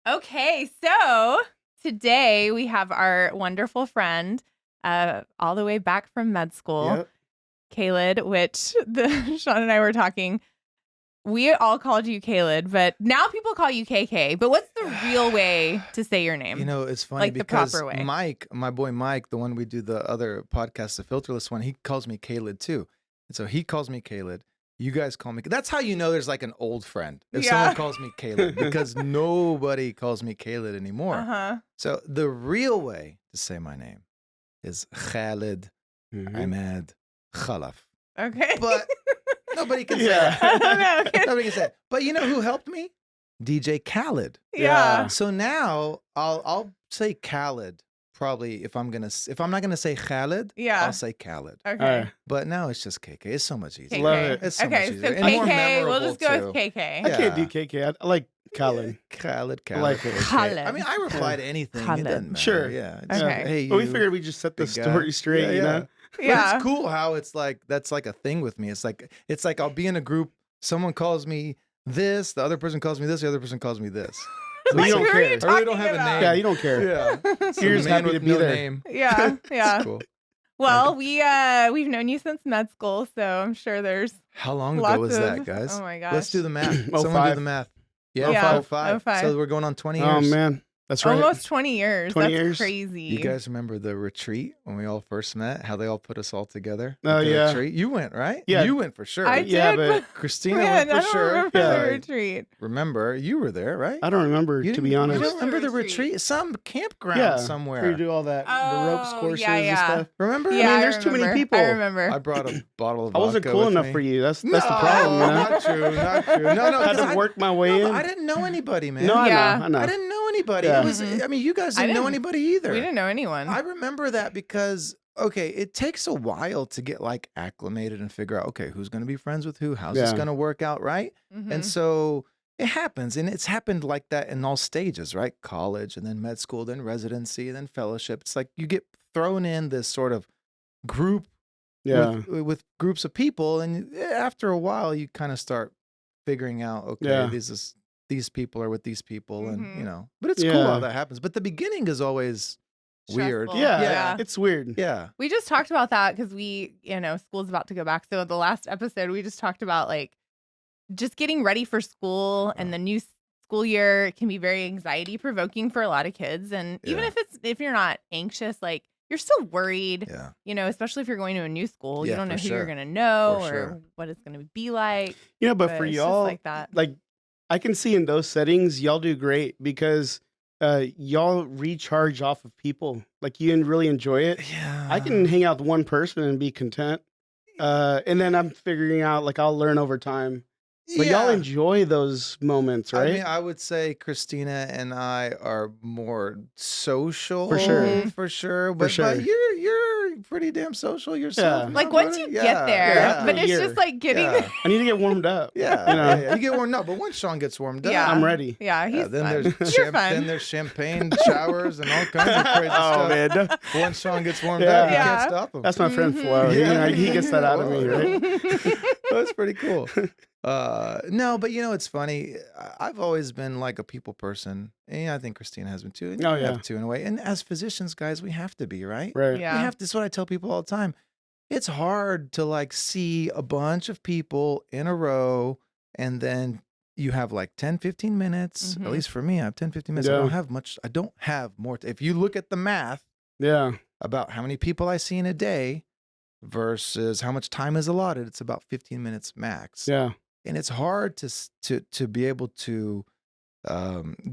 Okay, so today we have our wonderful friend, all the way back from med school, Yep. Khalad, which Shaun and I were talking. We all called you Khalad, but now people call you KK. But what's the real way to say your name? You know, it's funny Like the because proper way. Mike, my boy Mike, the one we do the other podcast, the Filterless one, he calls me Khalad too. And so he calls me Khalad. You guys call me. That's how you know there's like an old friend. If someone calls me Khalad, because nobody calls me Khalad anymore. Uh-huh. So the real way to say my name is Khalid Ahmed Khalaf. Okay. But nobody can say that. No, Nobody can say it. But you know who helped me? DJ Khaled. Yeah. So now I'll say Khaled probably if I'm not gonna say Khaled, I'll say Khaled. Okay. But now it's just KK. It's so much easier. KK. Love it. It's so much Okay, easier. so And more KK, we'll memorable, just go too. with KK. Yeah. I can't do KK. I like Khaled. Khaled. I like it. Khaled. I mean, I reply to anything. Khaled. It doesn't matter. Sure. Yeah. Okay. Hey, But we you, figured we just set the big guy. story straight, Yeah, you know? But Yeah. it's cool how it's like that's like a thing with me. It's like I'll be in a group, someone calls me this, the other person calls me this, the other person calls me this. So you don't who are you care. I really don't talking have a about? name. Yeah, you don't care. Yeah. You're just man happy to with be no there. name. Yeah. It's cool. Well, we've known you since med school, so I'm sure there's How long lots ago was that, of- guys? Oh my gosh. Let's do the math. Someone do 05. the math. Yeah, Yeah, 05. 05. So we're going on 20 years. Oh, man. That's right. Almost 20 years. 20 That's years. crazy. You guys remember the retreat when we all first met? How they all put us all together? Oh, at the yeah. retreat? You went, right? Yeah. You went for sure. I Yeah, did, but Christina man, went for I don't sure. remember Yeah. the retreat. Remember, you were there, right? I don't remember, You to be didn't- honest. You don't What's the remember the retreat? retreat? Some campground Yeah. somewhere. Where you do all that, the ropes Oh, courses yeah, and yeah. stuff. Remember? Yeah, mean, there's too many remember. people. I remember. I brought a bottle of I wasn't vodka cool with enough me. for you. That's No, the problem, you know? not true, not true. No, I had because to work my way no, in. but I didn't know anybody, man. No, I Yeah. know. I know. I didn't know anybody. Yeah. It was. I mean, you guys I didn't know didn't- anybody either. We didn't know anyone. I remember that because okay, it takes a while to get like acclimated and figure out okay, who's going to be friends with who, how's this Yeah. going to work out, right? Mhm. And so it happens, and it's happened like that in all stages, right? College, and then med school, then residency, and then fellowship. It's like you get thrown in this sort of group Yeah. with groups of people, and after a while, you kind of start figuring out, okay, Yeah. these people are with these people, and Mhm. you know. But it's cool Yeah. how that happens. But the beginning is always weird. Stressful. Yeah. Yeah. It's weird. Yeah. We just talked about that because school's about to go back. So the last episode, we just talked about like just getting ready for school and the new school year can be very anxiety provoking for a lot of kids. And even Yeah. if you're not anxious, like you're still worried, Yeah. especially if you're going to a new school, you Yeah, don't know for who you're sure. going to know For or sure. what it's going to be like. You know, but for it's just y'all, like that. like, I can see in those settings, y'all do great because y'all recharge off of people. Like, you really enjoy it. Yeah. I can hang out with one person and be content. And then I'm figuring out, like, I'll learn over time. But y'all enjoy those moments, right? I mean, I would say Christina and I are more social For sure. for sure. But, sure. but you're pretty damn social yourself. Yeah. no, Like once buddy? you get there, Yeah. but it's Year. just like getting, Yeah. I need to get warmed up. Yeah, You know? yeah. You get warmed up, but once Shaun gets warmed up, Yeah. I'm ready. yeah, he's then fun. there's You're fun. then there's champagne showers and all kinds of crazy Oh, stuff. man. But once Shaun gets warmed Yeah. up, you Yeah. can't stop him. That's my friend Mhm. Flo. Yeah. He gets that out of me, right? That's pretty cool. No, but it's funny. I've always been like a people person, and I think Christina has been too. And Oh, you yeah. have to in a way. And as physicians, guys, we have to be right. Right. Yeah. We have to. That's what I tell people all the time. It's hard to like see a bunch of people in a row, and then you have like 10, 15 minutes. Mhm. At least for me, I have 10, 15 minutes. I Yeah. don't have much. I don't have more. If you look at the math Yeah. about how many people I see in a day versus how much time is allotted, it's about 15 minutes max. Yeah. And it's hard to be able to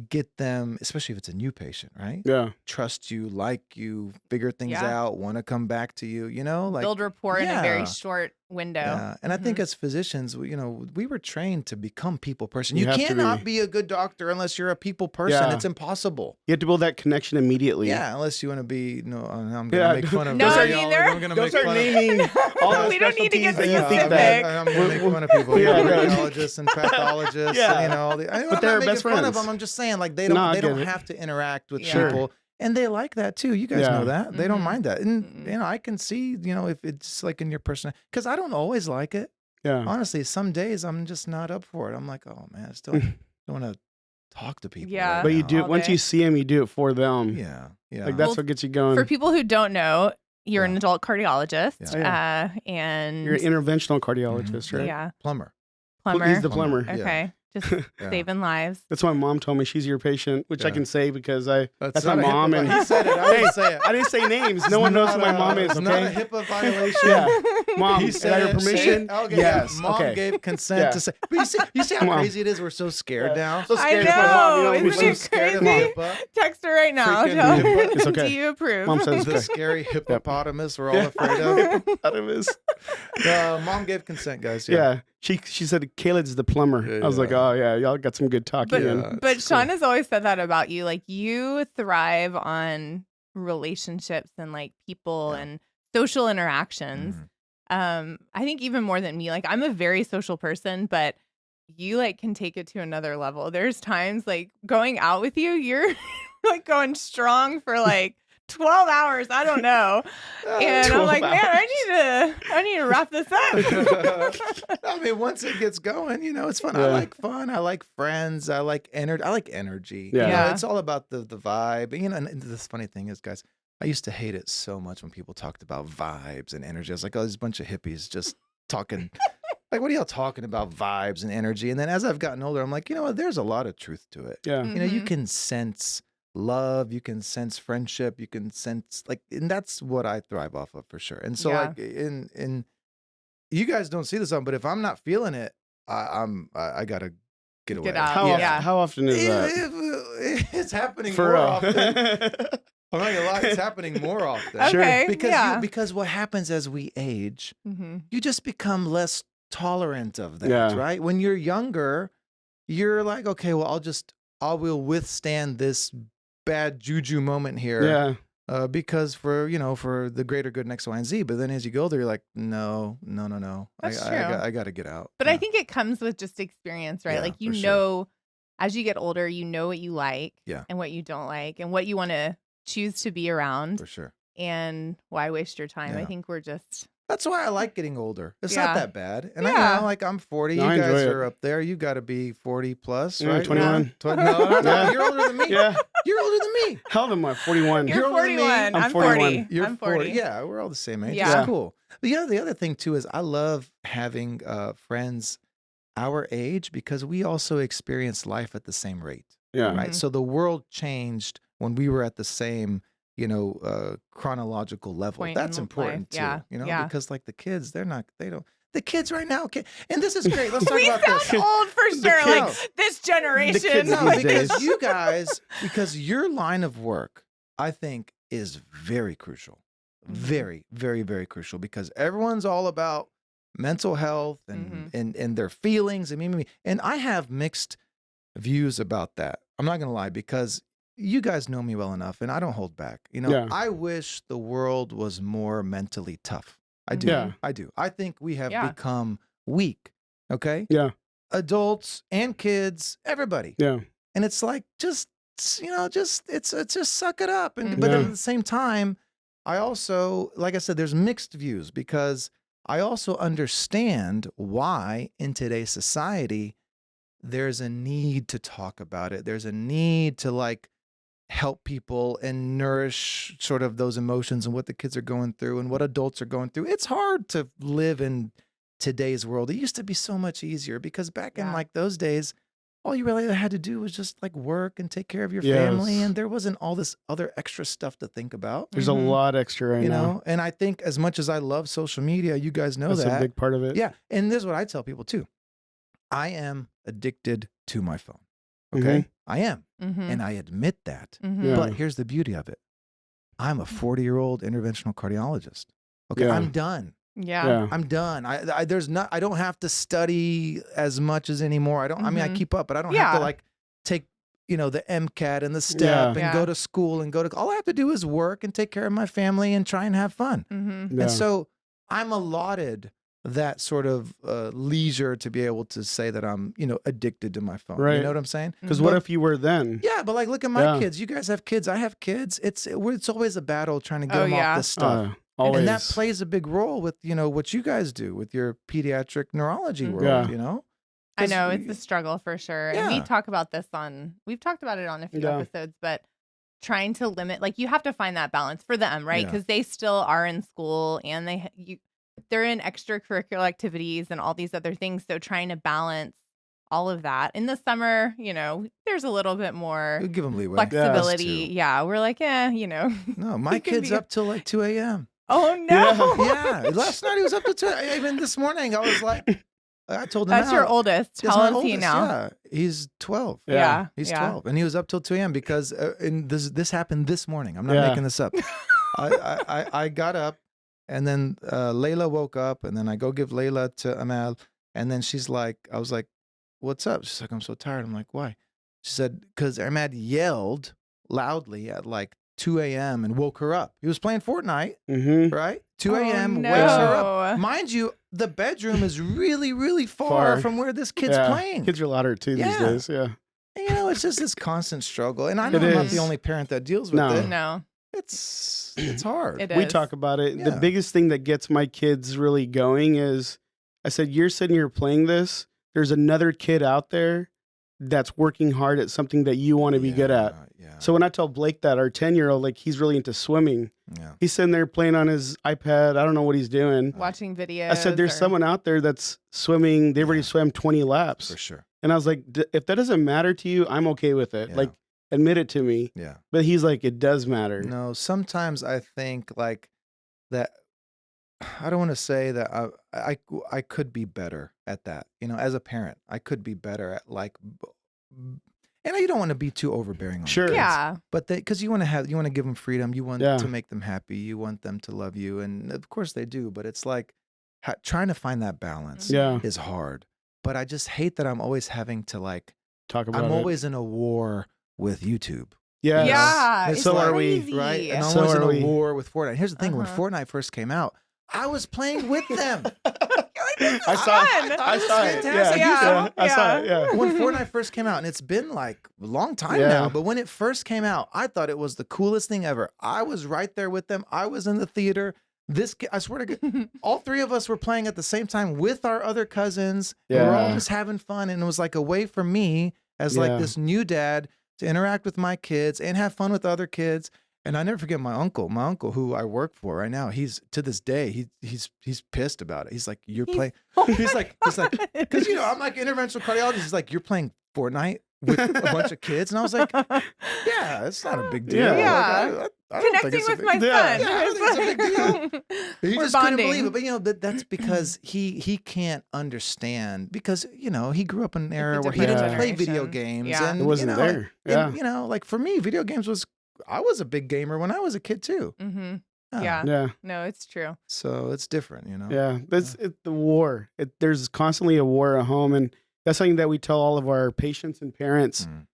get them, especially if it's a new patient, right? Yeah. Trust you, like you, figure things Yeah. out, want to come back to you, like build rapport in a very Yeah. short window. yeah. And I think Mhm. as physicians, we were trained to become people person. You You have to cannot be. be a good doctor unless you're a people person. Yeah. It's impossible. You have to build that connection immediately. Yeah, unless you want to be. No, I'm gonna Yeah, make fun of. No, those me y'all. neither. I'm gonna Don't make start fun naming all the We don't need to get specialties that you specific. think that. I'm gonna make fun of people. Yeah, right. Radiologists and pathologists. Yeah. And, all the. I'm But they're not making best fun of friends. them. I'm just saying, like they No, don't. I They get don't it. have to interact with Yeah. people, and they like that too. You guys Yeah. know that. They don't Mhm. mind that, and Mhm. I can see, if it's like in your person, because I don't always like it. Yeah. Honestly, some days I'm just not up for it. I'm like, oh man, I still don't want to talk to people. Yeah. right But you now. do all once day. you see them, you do it for them. Yeah. Yeah. Like that's Well, what gets you going. For people who don't know, you're an Yeah. adult cardiologist, Yeah. and You're an interventional cardiologist, Mhm. right? yeah, Plumber. plumber. He's the plumber. Yeah. Okay, just Yeah. saving lives. That's why my mom told me she's your patient, which I Yeah. can say because that's my not a mom. HIPAA And He said it. I didn't say it. I didn't say names. No one knows who my mom is. It's not a Okay. HIPAA violation. Yeah, mom. He Is said that your it. permission? Okay, Yes. Mom Okay. gave consent Yeah. to say. But you see how Mom. crazy it is. We're so scared now. So I scared of my mom. You know, know, isn't we're so it scared of crazy? HIPAA. Text her right now. Freaking Tell her, It's okay. do you approve? Mom says The okay. scary hippopotamus we're all Yeah. afraid of. Out of his. Mom gave consent, guys. Yeah. She said Khalad's the plumber. Yeah, I was like, yeah. oh yeah, y'all got some good talking. But, in. Yeah. but it's Shaun cool. has always said that about you. Like, you thrive on relationships and like people Yeah. and social interactions. Mhm. I think even more than me. Like, I'm a very social person, but you like can take it to another level. There's times like going out with you, you're like going strong for like 12 hours. I don't know. And I'm 12 like, man, hours. I need to wrap this up. I mean, once it gets going, it's fun. I Yeah. like fun. I like friends. I like energy. Yeah. Yeah. It's all about the vibe. And this funny thing is, guys, I used to hate it so much when people talked about vibes and energy. I was like, oh, there's a bunch of hippies just talking. Like, what are y'all talking about, vibes and energy? And then as I've gotten older, I'm like, you know what? There's a lot of truth to it. Yeah. You Mhm. can sense love, you can sense friendship, you can sense and that's what I thrive off of for sure. And so Yeah. like in you guys don't see this on, but if I'm not feeling it, I gotta get away. Get out. How, Yeah. how often is that? It's happening For more real. often. I'm not gonna lie, it's happening more often. Sure. Okay. Because yeah. because what happens as we age, Mhm. you just become less tolerant of that, Yeah. right? When you're younger, you're like, okay, well, I will withstand this bad juju moment here, Yeah. because for the greater good, X, Y, and Z. But then as you go there, you're like, no, That's I true. got to get out. But Yeah. I think it comes with just experience, right? Yeah, Like, you for sure. know, as you get older, you know what you like Yeah. and what you don't like and what you want to choose to be around For sure. and why waste your time. I Yeah. think we're just, That's why I like getting older. It's Yeah. not that bad. And Yeah. I'm 40. No, I you guys enjoy it. are up there. You got to be 40 plus, Yeah, right? 21. No, Yeah. you're older than me. Yeah. You're older than me. How old am I? 41. you're older than me. 41. I'm I'm 41. 40. You're I'm 40. Yeah, we're all the same age. Yeah. It's cool. But the other thing too is I love having friends our age because we also experience life at the same rate, Yeah. right? Mhm. So the world changed when we were at the same, chronological level. Point That's in important life. too, Yeah. because like the kids, the kids right now, and this is great. Let's talk We about this. sound old for The sure. Like, kids. this generation. kids No, these because days. you guys, because your line of work, I think, is very crucial. Mhm. Very, very, very crucial because everyone's all about mental health and and their feelings and me. And I have mixed views about that. I'm not gonna lie because you guys know me well enough and I don't hold back. Yeah. I wish the world was more mentally tough. I do. Yeah. I do. I think we have Yeah. become weak. Okay. Yeah. Adults and kids, everybody. Yeah. And it's like just suck it up. And but Yeah. at the same time, I also, like I said, there's mixed views because I also understand why in today's society there's a need to talk about it. There's a need to like help people and nourish sort of those emotions and what the kids are going through and what adults are going through. It's hard to live in today's world. It used to be so much easier because back in Yeah. like those days, all you really had to do was just like work and take care of your Yes. family. And there wasn't all this other extra stuff to think about, There's a Mhm. lot extra right you now. know? And I think as much as I love social media, you guys know That's that. a big part of it. Yeah. And this is what I tell people too. I am addicted to my phone. Okay. I am. Mhm. And I admit that. Mhm. Yeah. But here's the beauty of it. I'm a 40-year-old interventional cardiologist. Okay. Yeah. I'm done. Yeah. Yeah. I'm done. I don't have to study as much as anymore. I mean, I Mhm. keep up, but I don't have Yeah. to like take, the MCAT and the step Yeah. and Yeah. go to school and all I have to do is work and take care of my family and try and have fun. Mhm. Yeah. And so I'm allotted that sort of leisure to be able to say that I'm, addicted to my phone. You Right. know what I'm saying? Because Mhm. what if you were then? Yeah, but like, look at my Yeah. kids. You guys have kids. I have kids. It's always a battle trying to get Oh, them yeah. off this stuff. Always. And that plays a big role with, what you guys do with your pediatric neurology world, Yeah. you know? I know it's a struggle for sure. And we Yeah. talk about this we've talked about it on a few Yeah. episodes, but trying to limit, like you have to find that balance for them, right? Yeah. Because they still are in school and they're in extracurricular activities and all these other things. So trying to balance all of that. In the summer, there's a little bit more We'll give them leeway. flexibility. Yeah. We're like, No, my can kid's be- up till like 2 a.m. Oh no. Yeah. Last night he was up till 2. Even this morning I was like, I told him That's your out. oldest. That's How my old is he oldest, now? Yeah, he's 12. Yeah. He's yeah. 12, and he was up till 2 a.m. because this happened this morning. I'm not Yeah. making this up. I got up, and then Layla woke up, and then I go give Layla to Amal, and then I was like, "What's up?" She's like, "I'm so tired." I'm like, "Why?" She said, "Because Ahmad yelled loudly at like 2 a.m. and woke her up. He was playing Fortnite, Mm-hmm. right? 2 Oh, a.m. wakes her no. up. Mind you, the bedroom is really, really far from where this kid's playing. Kids are louder too these Yeah. days. Yeah. And, it's just this constant struggle. And I know It I'm not is. the only parent that deals with No. it. No. It's hard. It We is. talk about it. The Yeah. biggest thing that gets my kids really going is I said, you're sitting here playing this. There's another kid out there that's working hard at something that you want to be good at. Yeah. So when I tell Blake that, our 10-year-old, like he's really into swimming, Yeah. he's sitting there playing on his iPad. I don't know what he's doing. Watching videos. I said, there's or- someone out there that's swimming. They've already Yeah. swam 20 laps. For sure. And I was like, if that doesn't matter to you, I'm okay with it. Yeah. Like, admit it to me. Yeah. But he's like, it does matter. No, sometimes I think like that. I don't want to say that I could be better at that. As a parent, I could be better at like, and you don't want to be too overbearing on Sure. the kids. Yeah. But because you want to give them freedom, you want Yeah. to make them happy, you want them to love you, and of course they do. But it's like trying to find that balance Yeah. is hard. But I just hate that I'm always having to like. Talk about I'm it. always in a war with YouTube. Yes. Yeah. It's It's so are we, crazy. Right? And I'm So always are in we. a war with Fortnite. Here's the thing: when Uh-huh. Fortnite first came out, I was playing with them. I saw fun. it. thought I it was saw it. fantastic. Yeah. Yeah. I saw it. Yeah. When Fortnite first came out, and it's been like a long time Yeah. now, but when it first came out, I thought it was the coolest thing ever. I was right there with them. I was in the theater. I swear to God, all three of us were playing at the same time with our other cousins. And we're all Yeah. just having fun, and it was like a way for me as like Yeah. this new dad to interact with my kids and have fun with other kids. And I never forget my uncle who I work for right now. He's to this day, he's pissed about it. He's like, you're playing. Oh He's my like, God. because I'm like interventional cardiologist. He's like, you're playing Fortnite with a bunch of kids, and I was like, yeah, it's not a big deal. Yeah. Like, Yeah. I don't think Connecting it's a with big my deal. son. Yeah, I don't think it's a big deal. He We're just couldn't bonding. believe it. But that's because he can't understand because he grew up in an era where he different didn't play video generation. games. Yeah. And It wasn't there. Yeah. And, like for me, video games I was a big gamer when I was a kid too. Mm-hmm. Oh, Yeah. Yeah. No, it's true. So it's different, Yeah. That's the war. There's constantly a war at home. And that's something that we tell all of our patients and parents. Mm.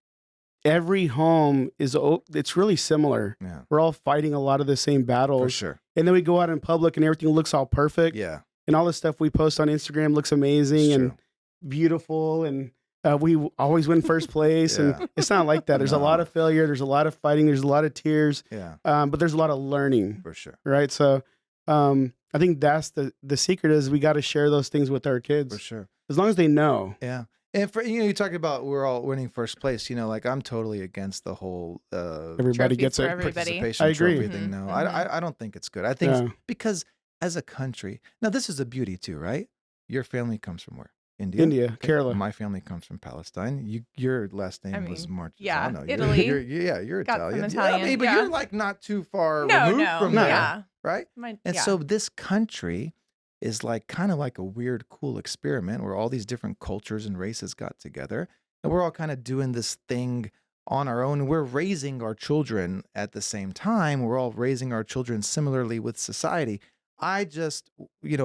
Every home it's really similar. Yeah. We're all fighting a lot of the same For battles. sure. And then we go out in public and everything looks all perfect. Yeah. And all the stuff we post on Instagram looks amazing It's and true. beautiful. And we always win first place. Yeah. And it's not like that. There's a No. lot of failure. There's a lot of fighting. There's a lot of tears. Yeah. But there's a lot of learning. For sure. Right. So I think that's the secret is we got to share those things with our kids For sure. as long as they know. Yeah. And for you talked about we're all winning first place. Like I'm totally against the whole Everybody Trophies gets for it. everybody. participation I agree. trophy thing. Mhm, No, mhm. I don't think it's good. I think Yeah. because as a country, now this is a beauty too, right? Your family comes from where? India. India, Kerala. My family comes from Palestine. Your last name was mean, March. yeah, You're, Italy. You're Got some Italian. Italian, Yeah, but yeah. you're like not too far No, removed no. from there, Yeah. right? And yeah. so this country is like kind of like a weird, cool experiment where all these different cultures and races got together, and we're all kind of doing this thing on our own. We're raising our children at the same time. We're all raising our children similarly with society. I just,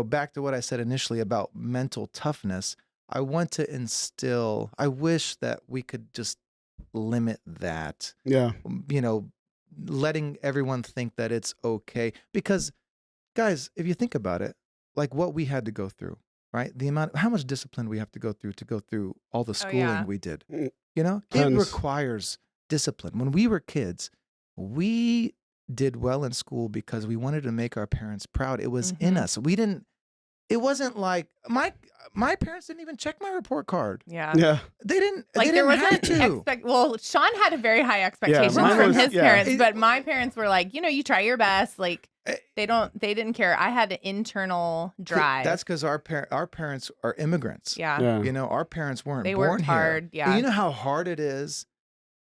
back to what I said initially about mental toughness, I want to instill, I wish that we could just limit that, Yeah. letting everyone think that it's okay. Because, guys, if you think about it, like what we had to go through, right? How much discipline we have to go through all the schooling yeah. we did. Mm. It Tons. requires discipline. When we were kids, we did well in school because we wanted to make our parents proud. It was in Mhm. us. We didn't it wasn't like my parents didn't even check my report card. Yeah. Yeah. They didn't. Like they there didn't have wasn't to. well, Sean had a very high expectations mine from was- his yeah. parents, but my parents were like, you try your best. Like Eh, they didn't care. I had an internal drive. That's because our parents are immigrants. yeah. Yeah. You know, our parents weren't They born worked here. hard, yeah. And you know how hard it is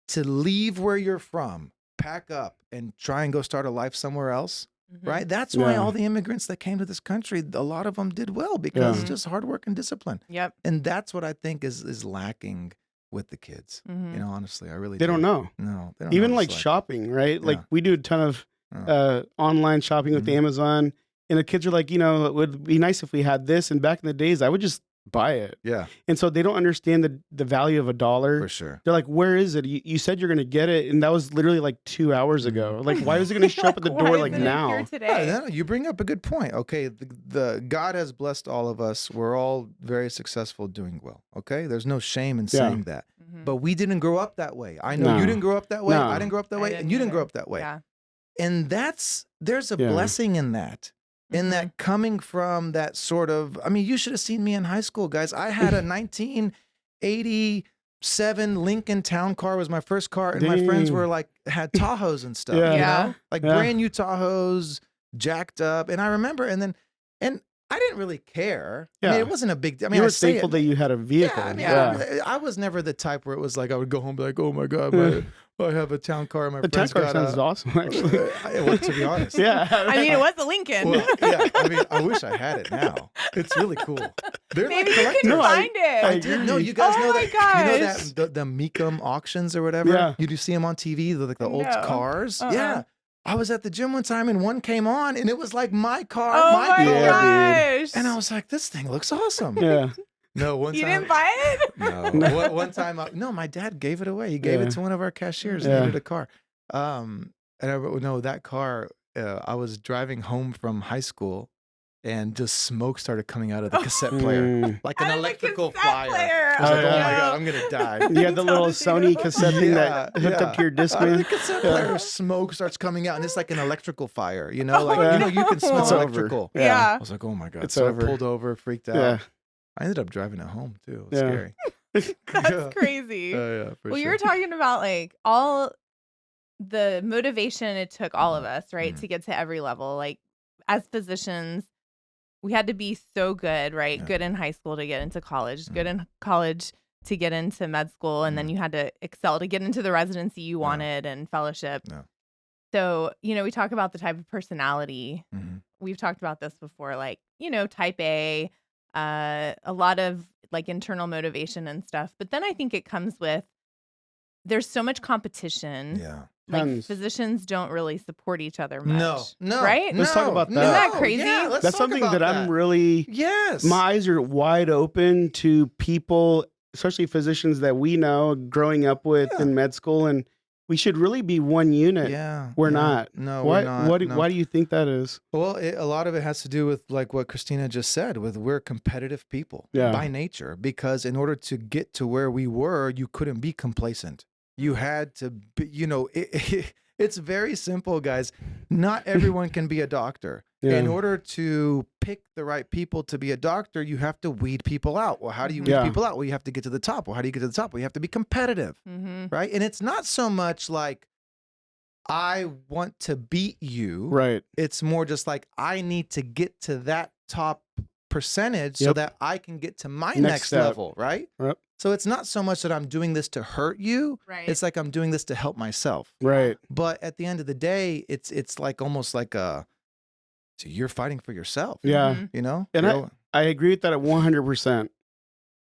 to leave where you're from, pack up, and try and go start a life somewhere else. Mhm. Right? That's why Yeah. all the immigrants that came to this country, a lot of them did well because Yeah. it's just hard work and discipline. Yep. And that's what I think is lacking with the kids. Mhm. You know, honestly, I really They do. don't know. No, they don't Even know what like it's shopping, right? Like Yeah. we do a ton of Oh. online shopping with Mhm. Amazon, and the kids are like, it would be nice if we had this. And back in the days, I would just buy it. Yeah, And so they don't understand the value of a dollar. for sure. They're like, where is it? You said you're going to get it. And that was literally like 2 hours ago. Like, why is it going to show up at the Why door isn't like it now? here today? Yeah, no, you bring up a good point. Okay, the God has blessed all of us. We're all very successful, doing well. Okay, there's no shame in Yeah. saying that. Mhm. But we didn't grow up that way. I know No. you didn't grow up that way. No. I didn't grow up that I way, didn't and you didn't either. grow up that way. Yeah. And there's a Yeah. blessing in that. In Mhm. that coming from that sort of, I mean, you should have seen me in high school, guys. I had a 1987 Lincoln Town car was my first car, and my friends Dang. were like had Tahoes and stuff. Yeah. You Yeah. know, like Yeah. brand new Tahoes, jacked up. And I remember, and I didn't really care. I mean, Yeah. it wasn't a big. I mean, You I were say thankful it, that you had a vehicle. yeah, I, mean, Yeah. I was never the type where it was like I would go home and be like, oh my god, I have a town car. And my The town friends car got sounds a, awesome, actually. well, to be honest, Yeah. I mean, it was a Lincoln. well, yeah, I mean, I wish I had it now. It's really cool. They're Maybe like you collectors. can No, find it. I did know. You guys Oh know my that. You know gosh. that the Meekum auctions or whatever. Yeah. You do see them on TV, like the old No. cars. Uh-uh. Yeah. I was at the gym one time and one came on and it was like my car, Oh my my car. Yeah, gosh. And I was like, this thing looks awesome. Yeah. No, one You time. didn't buy it? No. One time, no, my dad gave it away. He gave Yeah. it to one of our cashiers. Yeah. He needed a car. And I no, that car. I was driving home from high school, and just smoke started coming out of the cassette player, Mm. like an Out of the electrical cassette fire. player. I was like, oh my Yeah. god, I'm gonna die. You had the Tell little the Sony people. cassette thing that hooked up to your Out of the Discman. cassette Yeah. player, smoke starts coming out, and it's like an electrical fire. You know, like my you can smell It's over. electrical. Yeah. I was like, oh my god. It's So over. I pulled over, freaked out. Yeah. I ended up driving it home too. It was Yeah. scary. That's Yeah. crazy. Yeah, for Well, you sure. were talking about like all the motivation it took all of us, right, Mhm. to get to every level. Like as physicians, we had to be so good, right? Yeah. Good in high school to get into college, good in college to get into med school, and then you had to excel to get into the residency you wanted and fellowship. Yeah. So, we talk about the type of personality. Mhm. We've talked about this before, like, type A, a lot of like internal motivation and stuff. But then I think it comes with there's so much competition. Yeah. Like Tons. physicians don't really support each other much. No. Right? Let's talk about that. Isn't that crazy? Yeah, let's That's talk something about that I'm really, Yes. my eyes are wide open to people, especially physicians that we know growing up with Yeah. in med school. And we should really be one unit. Yeah. We're yeah. not. No, Why, we're not. No. Why do you think that is? Well, a lot of it has to do with like what Christina just said, with we're competitive people Yeah. by nature, because in order to get to where we were, you couldn't be complacent. You had to be, it's very simple, guys. Not everyone can be a doctor. Yeah. In order to pick the right people to be a doctor, you have to weed people out. Well, how do you weed Yeah. people out? Well, you have to get to the top. Well, how do you get to the top? Well, you have to be competitive, Mm-hmm. right? And it's not so much like, I want to beat you. Right. It's more just like, I need to get to that top percentage so Yep. that I can get to my Next next step. level, right? Yep. So it's not so much that I'm doing this to hurt you. Right. It's like I'm doing this to help myself. Right. But at the end of the day, it's like almost like so you're fighting for yourself. Yeah. Mhm. You know? And You're- I agree with that at 100%.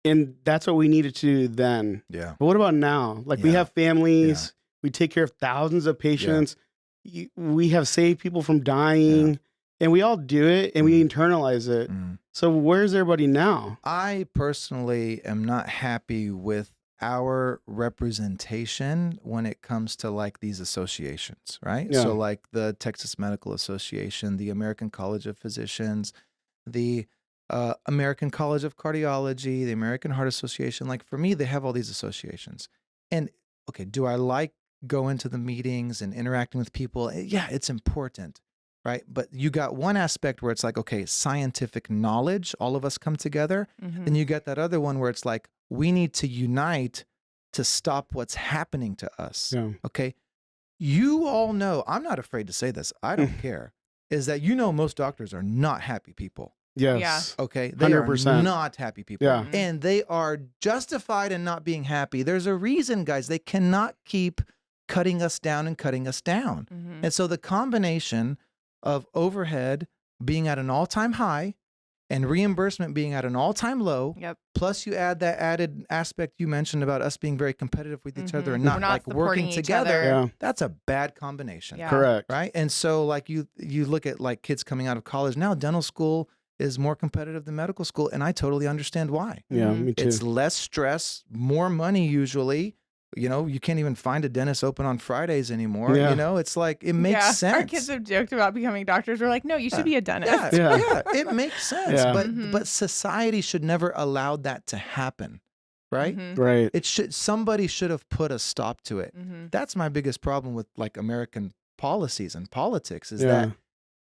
And that's what we needed to do then. yeah. But what about now? Like we Yeah. have families, we take care of thousands of patients. We have saved people from dying, and we all do it and we internalize it. Mm. So where's everybody now? I personally am not happy with our representation when it comes to like these associations, right? Yeah. So like the Texas Medical Association, the American College of Physicians, the American College of Cardiology, the American Heart Association. Like for me, they have all these associations. And okay, do I like going to the meetings and interacting with people? Yeah, it's important, right? But you got one aspect where it's like, okay, scientific knowledge, all of us come together. Then you get that other one where it's like, we need to unite to stop what's happening to us. Yeah. Okay. You all know, I'm not afraid to say this, I don't care, is that most doctors are not happy people. Yes. Okay. They 100%. are not happy people. Yeah. And they are justified in not being happy. There's a reason, guys. They cannot keep cutting us down and cutting us down. And so the combination of overhead being at an all-time high and reimbursement being at an all-time low, plus you add that added aspect you mentioned about us being very competitive with each other and not like working together, that's a bad combination. Correct. Right? And so like you look at like kids coming out of college now, dental school is more competitive than medical school, and I totally understand why. Yeah, me too. It's less stress, more money usually. You can't even find a dentist open on Fridays anymore. Yeah. It's like, it makes sense. Our kids have joked about becoming doctors. We're like, no, you should be a dentist. Yeah, it makes sense. Yeah. But society should never allow that to happen, right? Right. Somebody should have put a stop to it. That's my biggest problem with like American policies and politics is that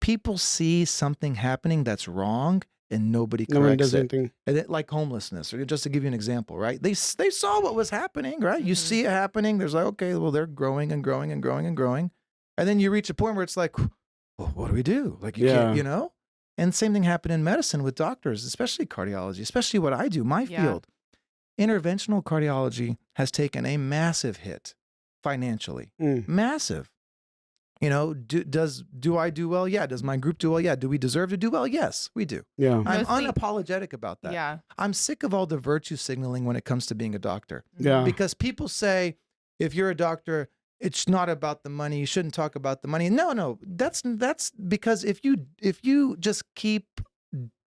people see something happening that's wrong and nobody corrects No one does it. anything. And like homelessness, or just to give you an example, right? They saw what was happening, right? You see it happening. There's like, okay, well, they're growing and growing and growing and growing. And then you reach a point where it's like, well, what do we do? Like, you can't, And same thing happened in medicine with doctors, especially cardiology, especially what I do, my field. Interventional cardiology has taken a massive hit financially. Massive. Do I do well? Yeah. Does my group do well? Yeah. Do we deserve to do well? Yes, we do. Yeah. I'm unapologetic about that. Yeah. I'm sick of all the virtue signaling when it comes to being a doctor. Yeah. Because people say, if you're a doctor, it's not about the money. You shouldn't talk about the money. No. That's because if you just keep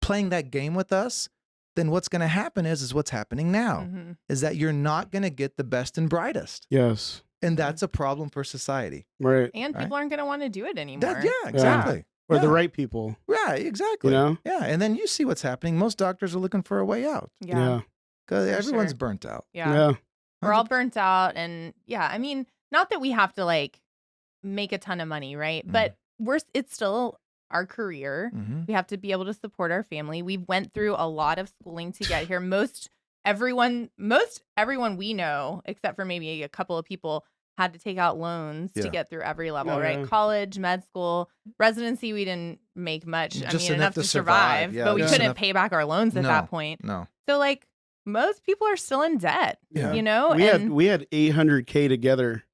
playing that game with us, then what's going to happen is what's happening now, is that you're not going to get the best and brightest. Yes. And that's a problem for society. Right. And people aren't going to want to do it anymore. Exactly. Or the right people. Right, exactly. Yeah. And then you see what's happening. Most doctors are looking for a way out. Yeah. Because everyone's burnt out. Yeah. We're all burnt out. And I mean, not that we have to like make a ton of money, right? But it's still our career. We have to be able to support our family. We went through a lot of schooling to get here. Most everyone we know, except for maybe a couple of people, had to take out loans to get through every level, right? College, med school, residency, we didn't make much. Just enough to survive, but we couldn't pay back our loans at that point. No. So like most people are still in debt, We had $800K together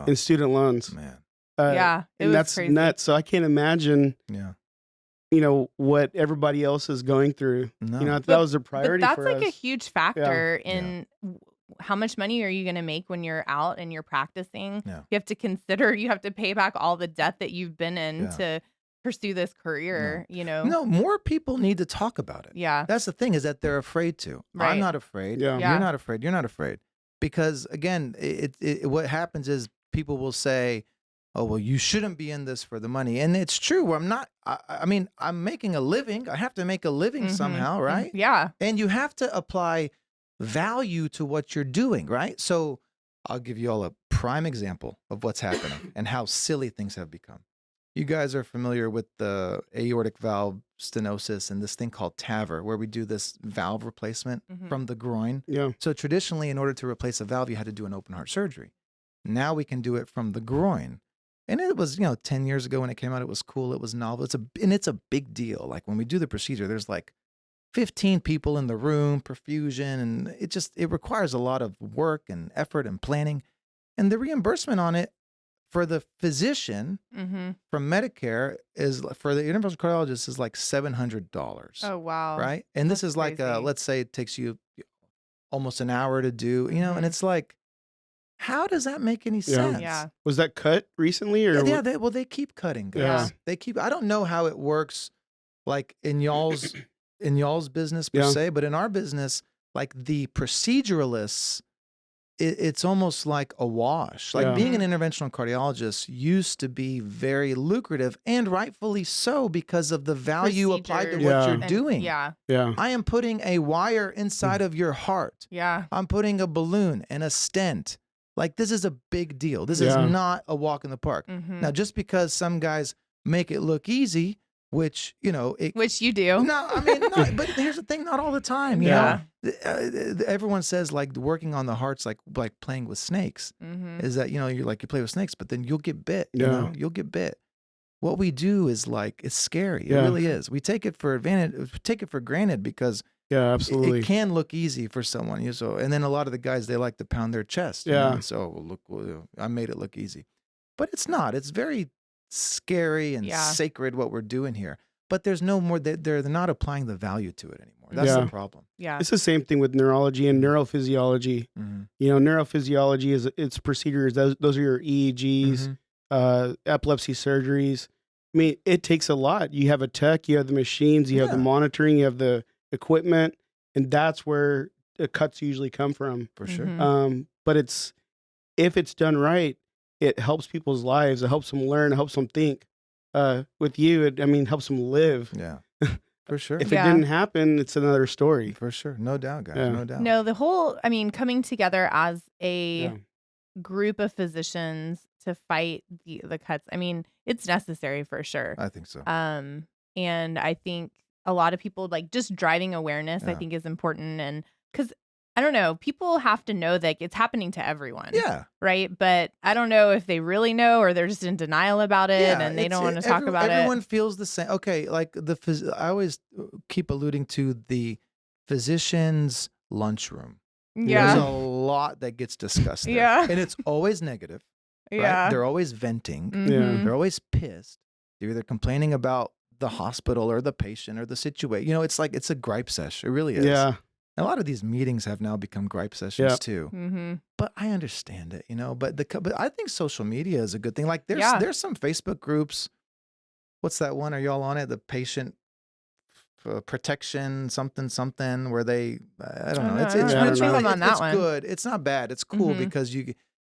in student loans. Man. It was that's crazy. nuts. So I can't imagine Yeah. What everybody else is going through. No. That was a priority But that's for like us. a huge factor in how much money are you going to make when you're out and you're practicing. Yeah. You have to consider, you have to pay back all the debt that you've been in to pursue this career, No, more people need to talk about it. Yeah. That's the thing, is that they're afraid to. Right. I'm not afraid. Yeah. You're not afraid. You're not afraid. Because again, what happens is people will say, oh, well, you shouldn't be in this for the money. And it's true. I'm not, I mean, I'm making a living. I have to make a living somehow, right? Yeah. And you have to apply value to what you're doing, right? So I'll give you all a prime example of what's happening and how silly things have become. You guys are familiar with the aortic valve stenosis and this thing called TAVR, where we do this valve replacement from the groin. Yeah. So traditionally, in order to replace a valve, you had to do an open heart surgery. Now we can do it from the groin. And it was, 10 years ago when it came out, it was cool. It was novel. It's a big deal. Like when we do the procedure, there's like 15 people in the room, perfusion, and it requires a lot of work and effort and planning. And the reimbursement on it for the physician from Medicare for the interventional cardiologist is like $700. Oh, wow. Right? And this That's is like, crazy. let's say it takes you almost an hour to do, and it's like, how does that make any sense? Yeah. Was that cut recently or? They keep cutting, guys. Yeah. They keep. I don't know how it works, like in y'all's business per se, but in our business, like the proceduralists, it's almost like a wash. Like being an interventional cardiologist used to be very lucrative, and rightfully so, because of the value applied to what you're doing. Yeah. I am putting a wire inside of your heart. Yeah. I'm putting a balloon and a stent. Like, this is a big deal. This is not a walk in the park. Now, just because some guys make it look easy, which, Which you do. no, I mean, but here's the thing, not all the time, you know? Everyone says like working on the heart's like playing with snakes. Is that, you play with snakes, but then you'll get bit, you'll get bit. What we do is like, it's scary. It really is. We take it for granted because absolutely. it can look easy for someone. And then a lot of the guys, they like to pound their chest. And so look, I made it look easy, but it's not. It's very scary and sacred what we're doing here. But there's no more. They're not applying the value to it anymore. That's the problem. Yeah, it's the same thing with neurology and neurophysiology. Neurophysiology is its procedures. Those are your EEGs, epilepsy surgeries. I mean, it takes a lot. You have a tech, you have the machines, you have the monitoring, you have the equipment, and that's where the cuts usually come from. For sure. But if it's done right, it helps people's lives. It helps them learn. It helps them think. With you, it helps them live. Yeah, for sure. If it didn't happen, it's another story. For sure. No doubt, guys. No doubt. No, the whole, coming together as a group of physicians to fight the cuts, it's necessary for sure. I think so. And I think a lot of people, like, just driving awareness, I think is important. And because I don't know, people have to know that it's happening to everyone. Yeah. Right. But I don't know if they really know, or they're just in denial about it and they don't want to talk about it. Everyone feels the same. Okay. Like I always keep alluding to the physician's lunchroom. Yeah. There's a lot that gets discussed there. Yeah. And it's always negative. Yeah. Right? They're always venting. Yeah. They're always pissed. They're either complaining about the hospital or the patient or the situation. It's like, it's a gripe sesh. It really is. Yeah. A lot of these meetings have now become gripe sessions too. But I understand it, but I think social media is a good thing. Like there's some Facebook groups. What's that one? Are y'all on it? The patient protection something where they, I don't know. It's good. It's not bad. It's cool because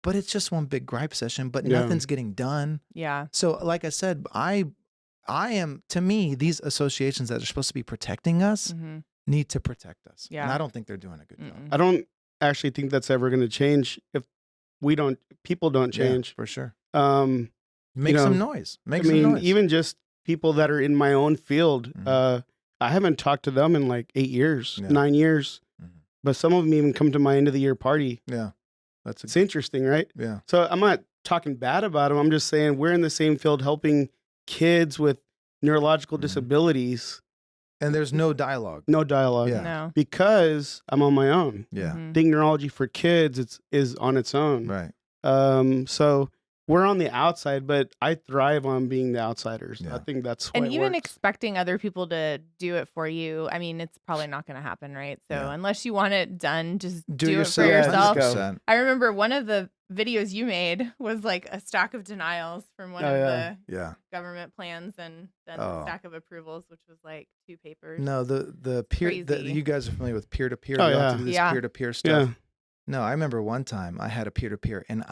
but it's just one big gripe session, but nothing's getting done. Yeah. So like I said, I am, to me, these associations that are supposed to be protecting us need to protect us. Yeah. And I don't think they're doing a good job. I don't actually think that's ever going to change if people don't change. Yeah, for sure. Make some noise. Make some noise. Even just people that are in my own field, I haven't talked to them in like 8 years, 9 years, but some of them even come to my end of the year party. Yeah. It's interesting, right? Yeah. So I'm not talking bad about them. I'm just saying we're in the same field helping kids with neurological disabilities. And there's no dialogue. No dialogue. Yeah. No. Because I'm on my own. Yeah. Think neurology for kids is on its own. Right. So we're on the outside, but I thrive on being the outsiders. Yeah. I think that's why And it even works. expecting other people to do it for you, it's probably not going to happen, right? So unless you want it done, just do it for yourself. 100%. I remember one of the videos you made was like a stack of denials from one of the government plans, and then a stack of approvals, which was like 2 papers. No, the peer. You guys are familiar with peer to peer. Oh, You yeah. have to do this peer to peer stuff. No, I remember one time I had a peer to peer, and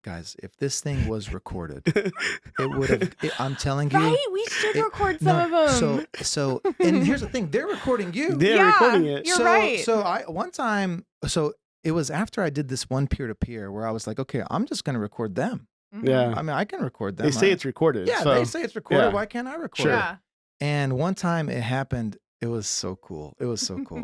guys, if this thing was recorded, it would have. I'm telling you, right? We should record some of them. So, and here's the thing: they're recording you. They're recording it. You're right. So one time, it was after I did this one peer to peer where I was like, okay, I'm just going to record them. Yeah. I can record them. They say it's recorded. Yeah, so. they say it's recorded. Why can't I record it? Yeah. And one time it happened. It was so cool.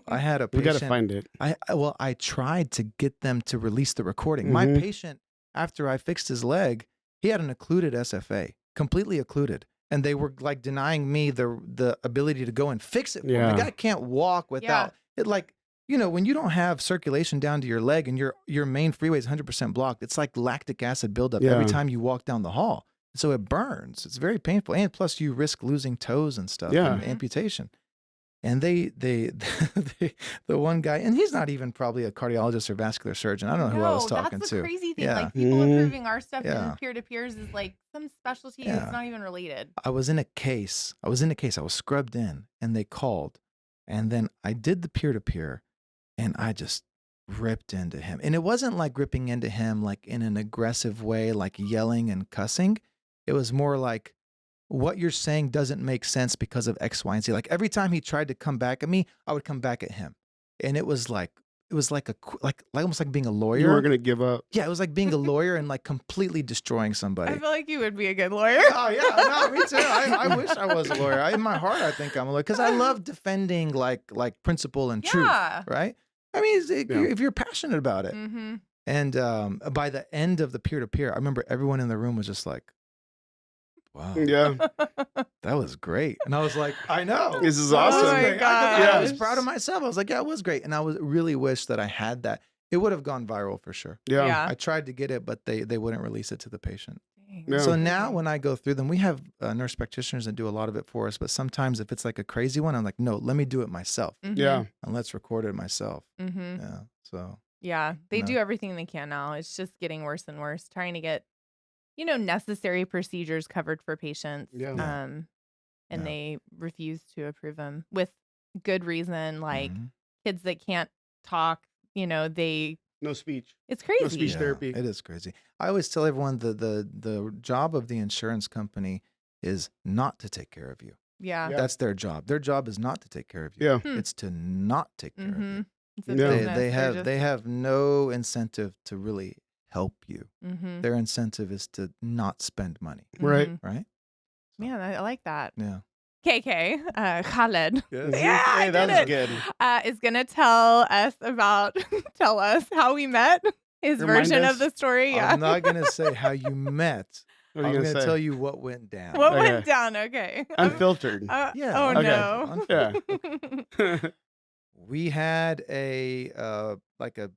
I had a patient. We got to find it. I tried to get them to release the recording. My patient, after I fixed his leg, he had an occluded SFA, completely occluded. And they were like denying me the ability to go and fix it for me. The guy can't walk without it. Like, when you don't have circulation down to your leg and your main freeway is 100% blocked, it's like lactic acid buildup every time you walk down the hall. So it burns. It's very painful. And plus you risk losing toes and stuff and amputation. And the one guy, and he's not even probably a cardiologist or vascular surgeon. I don't know who I was talking that's to. the crazy thing. Yeah. Like people approving our stuff in peer-to-peers is like some specialty that's not even related. I was in a case. I was scrubbed in, and they called. And then I did the peer-to-peer, and I just ripped into him. And it wasn't like ripping into him like in an aggressive way, like yelling and cussing. It was more like, what you're saying doesn't make sense because of X, Y, and Z. Like every time he tried to come back at me, I would come back at him. And it was like it was like like almost like being a lawyer. You were gonna give up. Yeah, it was like being a lawyer and like completely destroying somebody. I feel like you would be a good lawyer. Oh yeah, no, me too. I wish I was a lawyer. In my heart, I think I'm a lawyer because I love defending like principle and truth. Right? I mean, if you're passionate about it. Mm-hmm. And by the end of the peer-to-peer, I remember everyone in the room was just like, wow, Yeah. that was great. And I was like, I know. This is That was awesome. Oh my great. I was gosh. proud of myself. I was like, yeah, it was great. And I really wish that I had that. It would have gone viral for sure. Yeah. I tried to get it, but they wouldn't release it to the patient. Yeah. So now when I go through them, we have nurse practitioners that do a lot of it for us. But sometimes if it's like a crazy one, I'm like, no, let me do it myself. Mm-hmm. Yeah. And let's record it myself. Mm-hmm. Yeah. So. Yeah, they No. do everything they can now. It's just getting worse and worse. Trying to get, necessary procedures covered for patients. Yeah. Yeah. And Yeah. they refuse to approve them with good reason. Like Mhm. kids that can't talk, they. No speech. It's crazy. speech therapy. It is crazy. I always tell everyone the job of the insurance company is not to take care of you. Yeah. Yeah. That's their job. Their job is not to take care of you. Yeah. It's to not take care of Mm-hmm. you. It's a Yeah. business. They have no incentive to really help you. Mm-hmm. Their incentive is to not spend money, Right. right? Man, I like that. Yeah. KK, Khalad. Yes. Yeah, I Hey, that did was it. good. Is gonna tell us how we met. His Remind version us. of the story. Yeah. I'm not gonna say how you met. What are I'm you gonna gonna say? tell you what went down. What Okay. went down? Okay. Unfiltered. Yeah, Oh okay. no. Yeah. We had a like a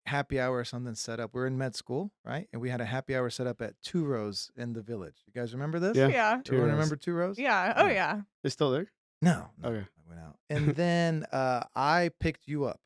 happy hour or something set up. We're in med school, right? And we had a happy hour set up at Two Rows in the village. You guys remember this? Yeah. Yeah. Two Everyone Rows. remember Two Rows? Yeah. Oh Yeah. yeah. It's still there? No. Okay. I went out. And then I picked you up.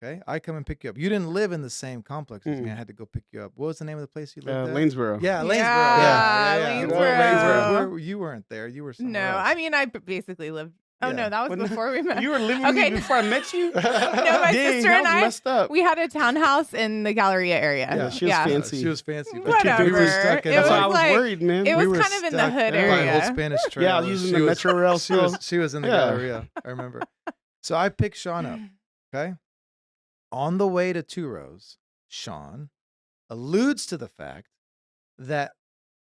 Okay. I come and pick you up. You didn't live in the same complex as me. I had to go pick you up. What was the name of the place you lived at? Lanesboro. Yeah, Lanesboro. Yeah, Lanesboro. You weren't there. You were somewhere No, else. I mean I basically lived. Oh Yeah. no, that was Well, before we met. You were living with Okay. me before I met you? No, my Dang, sister that and was I. messed up. We had a townhouse in the Galleria area. Yeah, she was fancy. She was fancy. But Whatever. we were stuck in It That's was why I was like- worried, man. It was we were kind of in the stuck hood by area. Old Spanish Trail. Yeah, I was using the Metro Rail still. She was in the Yeah. Galleria. I remember. So I picked Shaun up. Okay. On the way to Two Rows, Shaun alludes to the fact that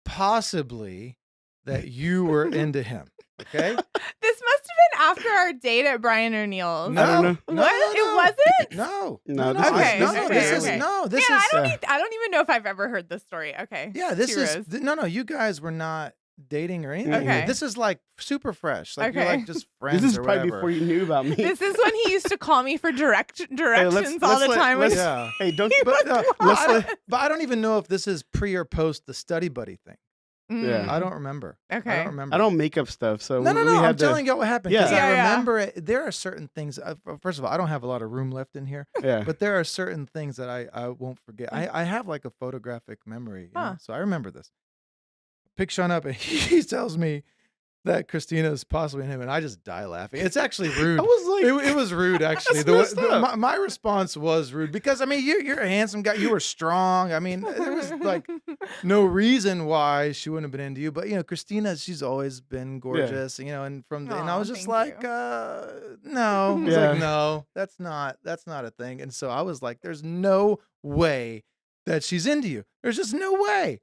possibly that you were into him. Okay. This must have been after our date at Brian O'Neill's. No, I don't know. no, What? no, It wasn't? No. No, this Okay, no, okay, this is okay. no. This Man, is I don't even know if I've ever heard this story. Okay. yeah. This Two is Rows. no. You guys were not dating or anything. Okay. This is like super fresh. Like you're Okay. like just friends. This is or probably whatever. before you knew about me. This is when he used to call me for directions all the let's time. let's- Yeah. Hey, don't. But, no, let's I let- don't, but I don't even know if this is pre or post the study buddy thing. Yeah. I don't remember. I Okay. don't remember. I don't make up stuff. So No, no, we no. had I'm to- telling you what happened. 'Cause Yeah. Yeah, I yeah. remember it. There are certain things. First of all, I don't have a lot of room left in here, Yeah. but there are certain things that I won't forget. I have like a photographic memory, you know? Huh. So I remember this. Pick Shaun up, and he tells me that Christina is possibly in him, and I just die laughing. It's actually rude. I was like, It was rude, actually. That's messed up. My response was rude because I mean you're a handsome guy. You were strong. I mean there was like no reason why she wouldn't have been into you. But you know Christina, she's always been gorgeous. You know, and and I Aw, was just thank like, you. no, I was Yeah. like, no, that's not a thing. And so I was like, there's no way that she's into you. There's just no way.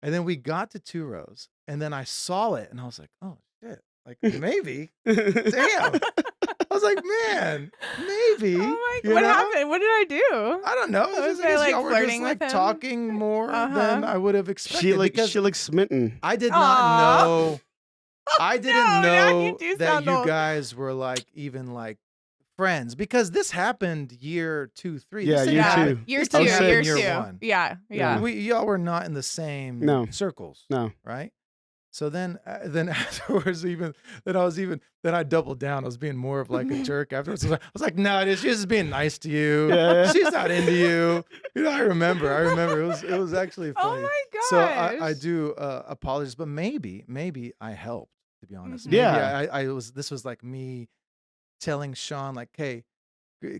And then we got to Two Rows, and then I saw it, and I was like, oh shit, like maybe. Damn. I was like, man, maybe. Oh my! you What know? happened? What did I do? I don't know. Was It's I, just, like, y'all were just flirting like with him? talking more Uh-huh. than I would have expected. because she looks smitten. I did Aw. not know. I didn't No, now you know do that sound you old. guys were like even like friends because this happened year 2, 3. Yeah, This didn't year happen- two. Year this two. didn't Oh, happen Year in year two. 1. Yeah. Yeah. Y'all were not in the same No. circles. No. Right. So then afterwards, then I doubled down. I was being more of like a jerk afterwards. I was like, no, she's just being nice to you. Yeah. She's not into you. You know, I remember. It was actually Oh funny. my gosh. So I do apologize, but maybe I helped, to be honest. Mhm. Maybe Yeah. this was like me telling Shaun like, hey,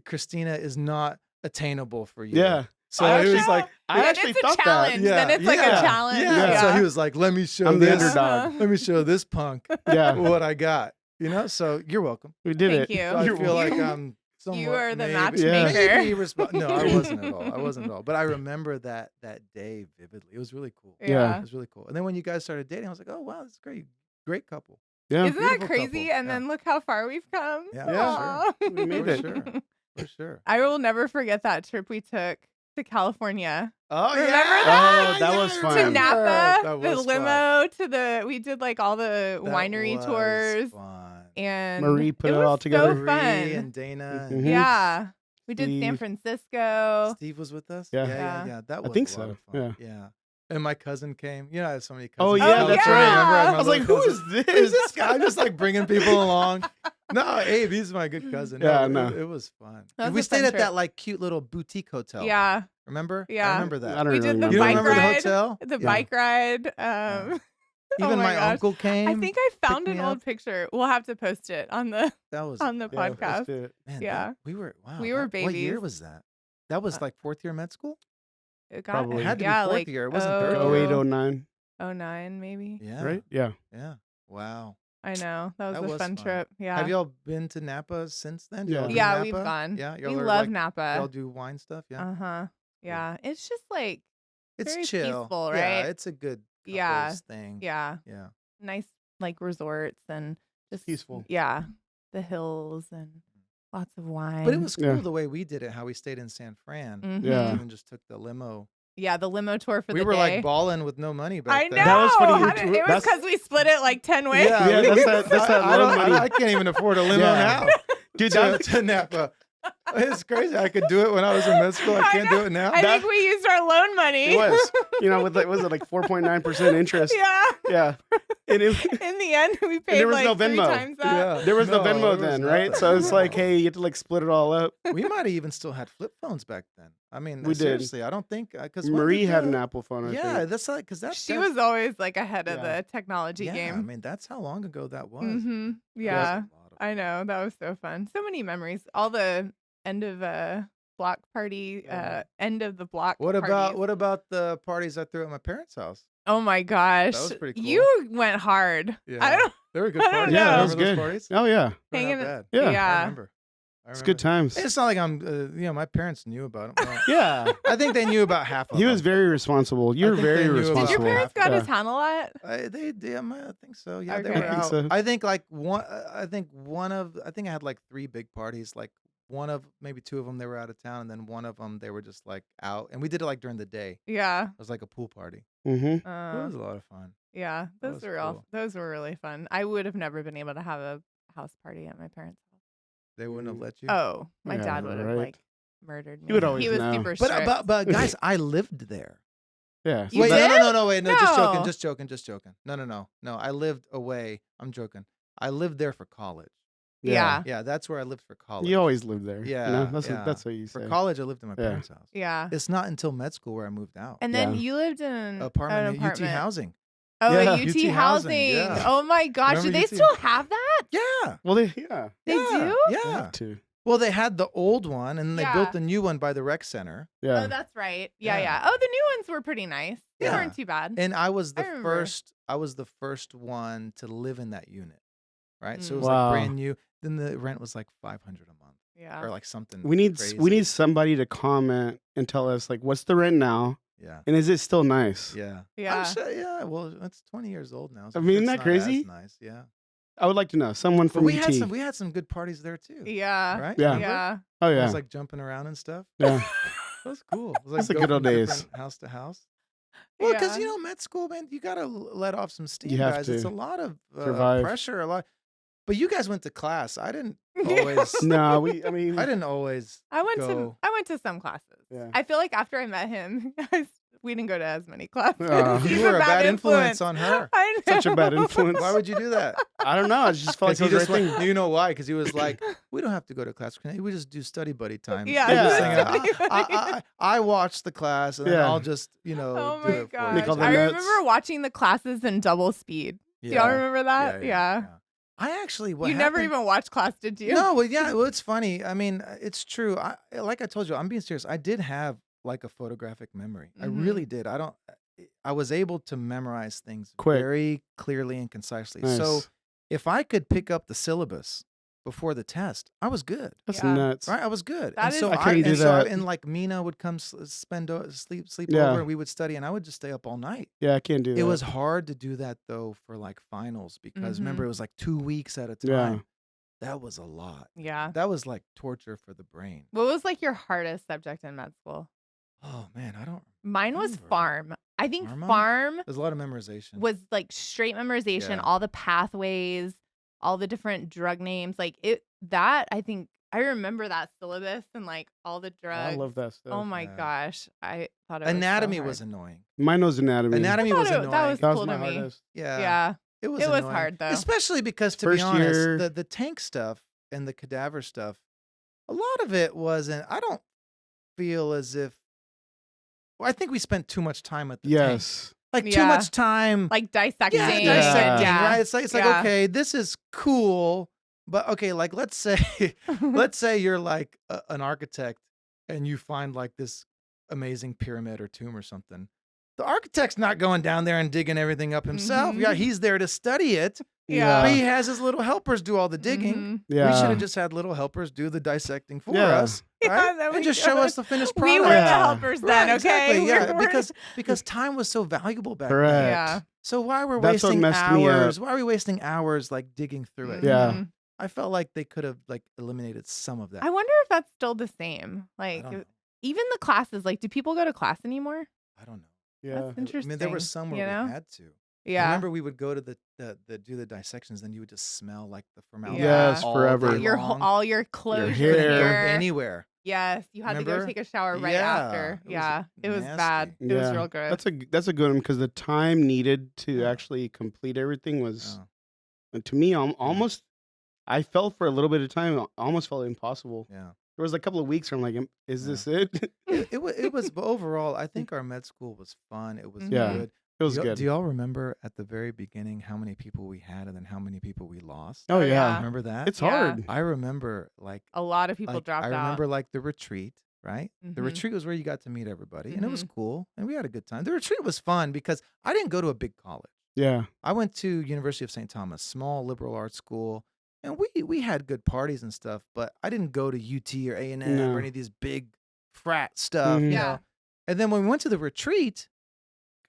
Christina is not attainable for you. Yeah. So I it was actually- like, I Then actually it's a thought that. challenge. Then it's like a yeah, challenge. Yeah. So Yeah. he was like, let me show I'm the this. underdog. Let me show this punk Yeah. what I got. You know, so you're welcome. We did Thank it. you. So I You're feel like welcome. I'm You are the maybe, matchmaker. maybe no, I wasn't at all. I wasn't at all. But I remember that day vividly. It was really cool. Yeah. It was really cool. And then when you guys started dating, I was like, oh wow, this is great. Great couple. Yeah. Isn't that Beautiful crazy? couple. And then look how far we've come. Yeah, Aw. for We made For it. sure. For sure. I will never forget that trip we took to California. Oh, Remember yeah. that? Oh, that was I fun. To Yeah, remember. Napa, That the was limo, to the, we did like all the That winery was tours. fun. And Marie put it was all together. So Marie fun. and Dana. Mhm. And Yeah. We did San Steve. Francisco. Steve was with us. Yeah. Yeah. That was think a lot so. of fun. Yeah. And my cousin came. You know, I have so many cousins. Oh, in yeah, that's California. right. Remember, I was like, who is Who's this? this guy? I'm just like bringing people along. No, Abe, he's my good cousin. Yeah, No, no. it was fun. That was We a stayed fun at trip. that like cute little boutique hotel. Yeah. Remember? Yeah. I remember that. I don't We really did the You don't bike remember the ride. hotel? The Yeah. bike ride. Even oh my gosh. uncle came. I think I found picked an me old up. picture. We'll have to post it on the That was on the Yeah, podcast. let's do it. man. yeah. We were wow. We were What year babies. was that? That was Uh, like fourth year med school. It got Probably. It had to be yeah, fourth like year. It wasn't third Oh, year. 08, 09, 09 maybe. Yeah. right? Yeah. Yeah. Wow. I know that was That a was fun fun. trip. Yeah. Have y'all been to Napa since then? Yeah. Y'all do Yeah, we've Napa? gone. Yeah. We Y'all are, love like, Napa. Y'all do wine stuff. Yeah. Uh-huh. Yeah. It's just like It's very chill. peaceful, Yeah. right? It's a good Yeah. couples thing. yeah. Yeah. Nice like resorts and just Peaceful. Yeah. The hills and lots of wine. But it was cool Yeah. the way we did it, how we stayed in San Fran. Mhm. Yeah. Even just took the limo. Yeah, the limo tour for We the were day. like balling with no money back I know. then. That was funny. How did- it was That's- because we split it like 10 ways. Yeah, that's that I, loan don't- money. I can't even afford a limo Yeah. now. Dude, to, that, to Napa. It's crazy. I could do it when I was in med school. I I can't know. do it now. I think we used our loan money. it was, with like, was it like 4.9% interest? yeah. Yeah. And it, In the end, we paid there was like no 3 Venmo. times that. there was no there Venmo was then, right? nothing. So it's like, No. hey, you had to like split it all up. We might have even still had flip phones back then. I mean, We did. seriously, I don't think because Marie had an Apple phone, I Yeah, think. that's like because that's She that's- was always like ahead of Yeah. the technology yeah. I game. mean, that's how long ago that was. Mm-hmm. That was Yeah. a lot of I know. That was so fun. So many memories. All the end of block party, Yeah. end of the block What about parties. what about the parties I threw at my parents' house? Oh my gosh. was pretty cool. You went hard. Yeah. I don't They were good I don't parties. know. Yeah, that Remember was those good. parties? Oh, yeah. They were Hanging- not bad. Yeah. I Yeah. remember. It's good times. It's not like I'm, my parents knew about them. Yeah. I think they knew about half of He them. was very responsible. You I were think very they knew about Did your responsible. parents got Yeah. his hand a lot? They did. I think so. Yeah, they Okay. were I think out. so. I think like one. I think I had like 3 big parties. Like maybe 2 of them they were out of town, and then one of them they were just like out. And we did it like during the day. Yeah. It was like a pool party. Mm-hmm. It was a lot of fun. Yeah. That Those was were cool. those were really fun. I would have never been able to have a house party at my parents' house. They wouldn't have let you. Oh, my Yeah, dad would have right. like murdered me. He would always He was know. super strict. But guys, I lived there. Yeah. You wait, did? no, wait, no, just joking, No. just joking. No. I lived away. I'm joking. I lived there for college. Yeah. Yeah, that's where I lived for college. You always lived there. Yeah, That's yeah. that's what you For say. college, I lived in my Yeah. parents' house. Yeah. It's not until med school where I moved out. And then Yeah. you lived in an Apartment at UT apartment. housing. Oh, Yeah. at UT UT housing. housing, yeah. Oh my gosh. Remember Do they UT? still have that? Yeah. Well, yeah. They yeah, do? They Yeah. have to. Well, they had the old one, and they Yeah. built the new one by the rec center. Yeah. Oh, that's right. Yeah, Yeah. yeah. Oh, the new ones were pretty nice. They Yeah. weren't too bad. And I was the I remember. first one to live in that unit. Right? So it was Wow. like brand new. Then the rent was like $500 a month. Yeah. Or like something. we need crazy. somebody to comment and tell us like what's the rent now Yeah. and is it still nice? Yeah. Yeah. I'm sure, yeah. Well, it's 20 years old now. So I I'm mean, sure isn't it's that not as crazy? Nice. Yeah. I would like to know someone But from we UT. had some good parties there too. Yeah. Right? Yeah. Remember? Yeah. Oh It yeah. was like jumping around and stuff. Yeah. That was cool. It was like That's the go good old from days. different house to house. Well, because Yeah. med school, man, you gotta let off some steam, You have guys. It's to. a lot of Survive. pressure, a lot. But you guys went to class. I didn't always. No, I mean I didn't always. I went go. to some classes. Yeah. I feel like after I met him, we didn't go to as many classes. Aw. He's You were a bad influence on her. I know. such a bad influence. Why would you do that? I don't know. I just felt like Because it was the right thing. you know why? Because he was like, we don't have to go to class. We just do study buddy time. Yeah, You just Yeah. hang out. study buddy. I watch the class and then Yeah. I'll just Oh do my it for gosh. Make all you. the I notes. remember watching the classes in double speed. Do y'all remember that? Yeah. I actually, what You never happened- even watched class, did you? No, well, yeah, well, it's funny. I mean, it's true. Like I told you, I'm being serious. I did have like a photographic memory. I Mhm. really did. I was able to memorize things Quick. very clearly and concisely. Nice. So if I could pick up the syllabus before the test, I was good. That's Yeah. nuts. Right, I was good. That And is so I couldn't do that. and like Mina would come sleep Yeah. over, and we would study, and I would just stay up all night. Yeah, I can't do that. It was hard to do that though for like finals because remember it was like 2 weeks at a time. Yeah. That was a lot. Yeah. That was like torture for the brain. What was like your hardest subject in med school? Oh man, I don't. Mine was remember. farm. I think Pharma? farm There's a lot of memorization. was like straight memorization, Yeah. all the pathways, all the different drug names. Like that I think I remember that syllabus and like all the drugs. I love that stuff. Oh my Yeah. gosh. I thought it Anatomy was was so hard. annoying. Mine was anatomy. Anatomy I was thought annoying. that was That was cool my to me. hardest. Yeah. It was It was annoying. hard, though. Especially because to be First honest, year. the tank stuff and the cadaver stuff, a lot of it wasn't. I don't feel as if. Well, I think we spent too much time at the tank. Yes. Like too Yeah. much time. Like dissecting. Yeah, Yeah. dissecting, Yeah. right? It's like Yeah. okay, this is cool, but okay, like let's say you're like an architect and you find like this amazing pyramid or tomb or something. The architect's not going down there and digging everything up himself. Mhm. Yeah, he's there to study it, Yeah. but he has his little helpers do all the digging. Mhm. Yeah. We should have just had little helpers do the dissecting for Yeah. us, Yeah, right? then And we just show could. us the finished We product. were the Yeah. helpers then, Right, okay? exactly, We yeah, weren't- because time was so valuable back then. Correct. Yeah. So why were That's what wasting messed me up. hours? Why are we wasting hours like digging through it? Yeah. Mhm. I felt like they could have like eliminated some of that. I wonder if that's still the same. I Like don't know. even the classes, like do people go to class anymore? I don't know. Yeah. That's interesting. I mean, there were some where you know? we had to. Yeah. Remember, we would go to the do the dissections, then you would just smell like the formaldehyde. Yes, all forever. day Your long. all your clothes, hair. your Go hair. anywhere. Yes, you had to go Remember? take a shower right Yeah, after. it was Yeah, it was bad. nasty. It was Yeah. real gross. That's a good one because the time needed to Yeah. actually complete everything was Oh, to me almost. I felt for a little bit of time, almost felt impossible. yeah. There was a couple of weeks where I'm like, "Is Yeah. this it?" It was, but overall, I think our med school was fun. It was Yeah. good. It was Do good. y'all remember at the very beginning how many people we had and then how many people we lost? Oh Oh, yeah, yeah. Remember that? it's Yeah. hard. I remember like A lot of people dropped I out. remember like the retreat, right? The Mhm. retreat was where you got to meet everybody, and it was Mhm. cool, and we had a good time. The retreat was fun because I didn't go to a big college. Yeah, I went to University of St. Thomas, small liberal arts school, and we had good parties and stuff. But I didn't go to UT or A&M No. or any of these big frat stuff. Mhm. You Yeah. know? And then when we went to the retreat,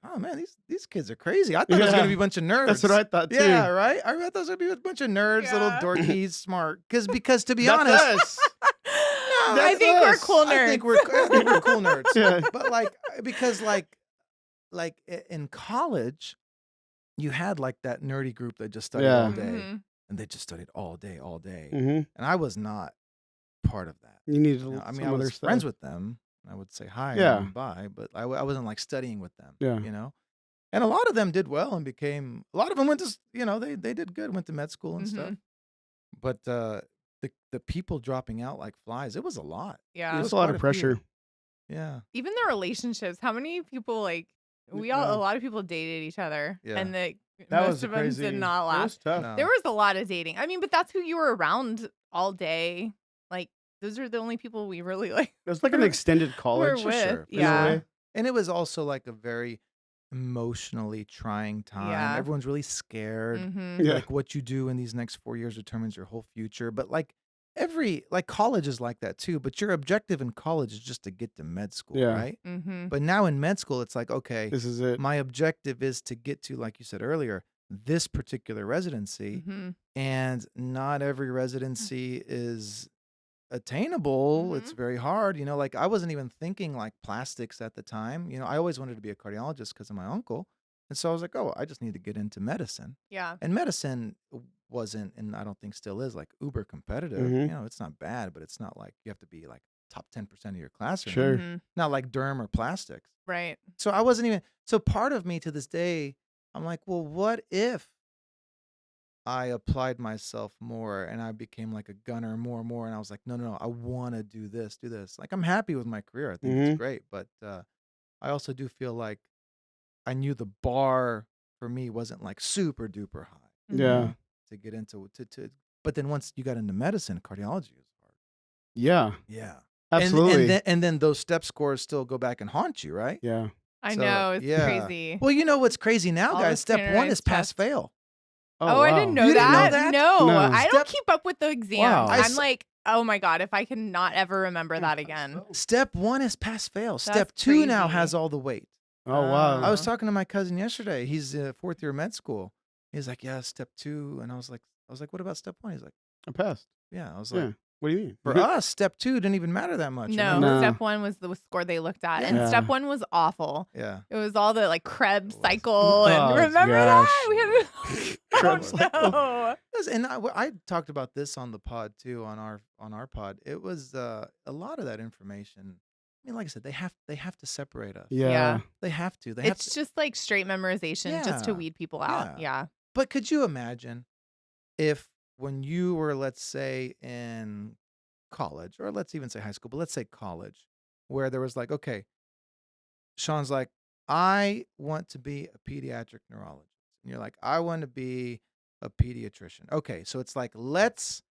oh man, these kids are crazy. I thought it was Yeah. gonna be a bunch of nerds. that's what I thought too. Yeah, right. I thought it was gonna be a bunch of nerds, little Yeah. dorkies, smart. Because to be That's honest, us. I That's think we're us. cool nerds. I think we're cool nerds. Yeah. But like because like in college, you had like that nerdy group that just studied all Yeah. day, Mhm. and they just studied all day, hmm and I was not part of that. You need You know, I mean, some I other was stuff. friends with them. I would say hi Yeah. and bye, but I wasn't like studying with them. Yeah. You know, and a lot of them did well and became. A lot of them went to they did good, went to med school and stuff. But the people dropping out like flies, it was a lot. Yeah. It It's was a lot quite of a few. pressure. Yeah. Even the relationships. How many people like a lot of people dated each other, Yeah. and That most was of them crazy. did not It last. was tough. No. There was a lot of dating. I mean, but that's who you were around all day. Like those are the only people we really like. It was like an extended college. with. sure, in a Yeah. way. And it was also like a very emotionally trying time. Yeah. Everyone's really scared. Mhm. Yeah. Like what you do in these next 4 years determines your whole future. But like college is like that too. But your objective in college is just to get to med school, Yeah. right? Mhm. But now in med school, it's like, okay, This is it. my objective is to get to, like you said earlier, this particular residency. Mhm. And not every residency is attainable. It's very hard. Like I wasn't even thinking like plastics at the time. I always wanted to be a cardiologist because of my uncle. And so I was like, oh, I just need to get into medicine. Yeah. And medicine wasn't, and I don't think still is, like uber competitive. Mhm. It's not bad, but it's not like you have to be like top 10% of your class. Or Sure. anything. Mhm. Not like derm or plastics. Right. So I wasn't even, so part of me to this day, I'm like, well, what if I applied myself more and I became like a gunner more and more? And I was like, no, I want to do this. Like, I'm happy with my career. I think Mhm. it's great. But I also do feel like I knew the bar for me wasn't like super duper high Yeah. to get into, but then once you got into medicine, cardiology is hard. Yeah. Yeah. Absolutely. And then those step scores still go back and haunt you, right? yeah. I So, know it's yeah. crazy. Well, you know what's crazy now, All guys? the Step one is standardized pass tests. fail. Oh, I didn't know You didn't know that. that? No, No. I don't keep up with the exams. Wow. I I'm s- like, oh my God, if I can not ever remember that again. Step 1 is pass fail. Step That's 2 now crazy. has all the weight. Oh wow. I was talking to my cousin yesterday. He's 4th year med school. He's like, yeah, step 2. And I was like, what about step 1? He's like, I passed. yeah. I was Yeah. like, What do you mean? for us, step 2 didn't even matter that much. No, remember? No. step 1 was the score they looked at, and Yeah. step 1 was awful. Yeah. It was all the like Krebs It was. cycle, and Oh, remember gosh. that? We had Krebs oh, cycle. no. And I talked about this on the pod too, on our pod. It was a lot of that information. I mean, like I said, they have to separate us. Yeah. They have to. They have It's to. just like straight memorization just to Yeah. weed people out. Yeah. But could you imagine if when you were, let's say, in college, or let's even say high school, but let's say college, where there was like, okay, Shaun's like, I want to be a pediatric neurologist. And you're like, I want to be a pediatrician. Okay, so it's like, let's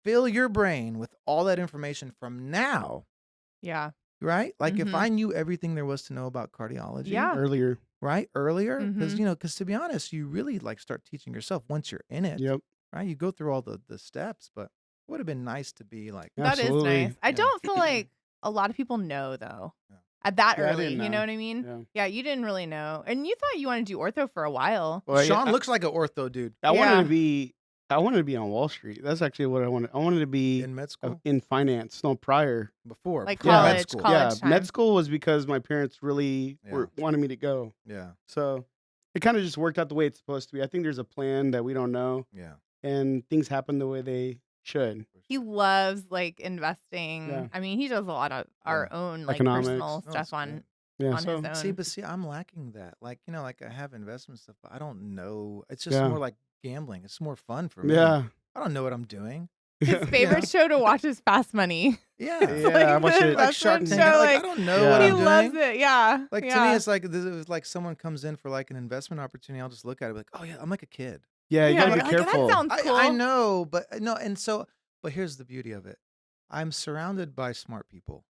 fill your brain with all that information from now, Yeah. right? Like if Mhm. I knew everything there was to know about cardiology, Yeah. Earlier. right? Earlier, because Mhm. because to be honest, you really like start teaching yourself once you're in it, Yep. right? You go through all the steps, but it would have been nice to be like, Yeah. That is Absolutely. nice. I Yeah. don't feel like a lot of people know though. Yeah. At that Yeah, I early, didn't you know. know what I mean? Yeah. Yeah, you didn't really know. And you thought you wanted to do ortho for a while. Well, Shaun I, looks like an ortho dude I wanted Yeah. to be. I wanted to be on Wall Street. That's actually what I wanted. I wanted to be in med school in finance. No, prior. before Like before med college, school. college. Yeah, time. med school was because my parents really Yeah. wanted me to go. Yeah, So it kind of just worked out the way it's supposed to be. I think there's a plan that we don't know, yeah. and things happen the way they should. He loves like investing. Yeah. I mean, he does a lot of our own like Economics. personal No, stuff it's on great. Yeah. on So his own. See, I'm lacking that. Like, like I have investment stuff, but I don't know. It's just Yeah. more like gambling. It's more fun for me. yeah. I don't know what I'm doing. His favorite show to watch is Fast Money. Yeah. Yeah, Like I watch the it. Like Shark investment Tank. show, Like, I like, don't know Yeah. what he I'm doing. loves it. Yeah. Like to yeah. me, it's like this is like someone comes in for like an investment opportunity. I'll just look at it like, oh yeah, I'm like a kid. Yeah, you Yeah, gotta be like, that careful. sounds cool. I know, but no, and so, but here's the beauty of it. I'm surrounded by smart people.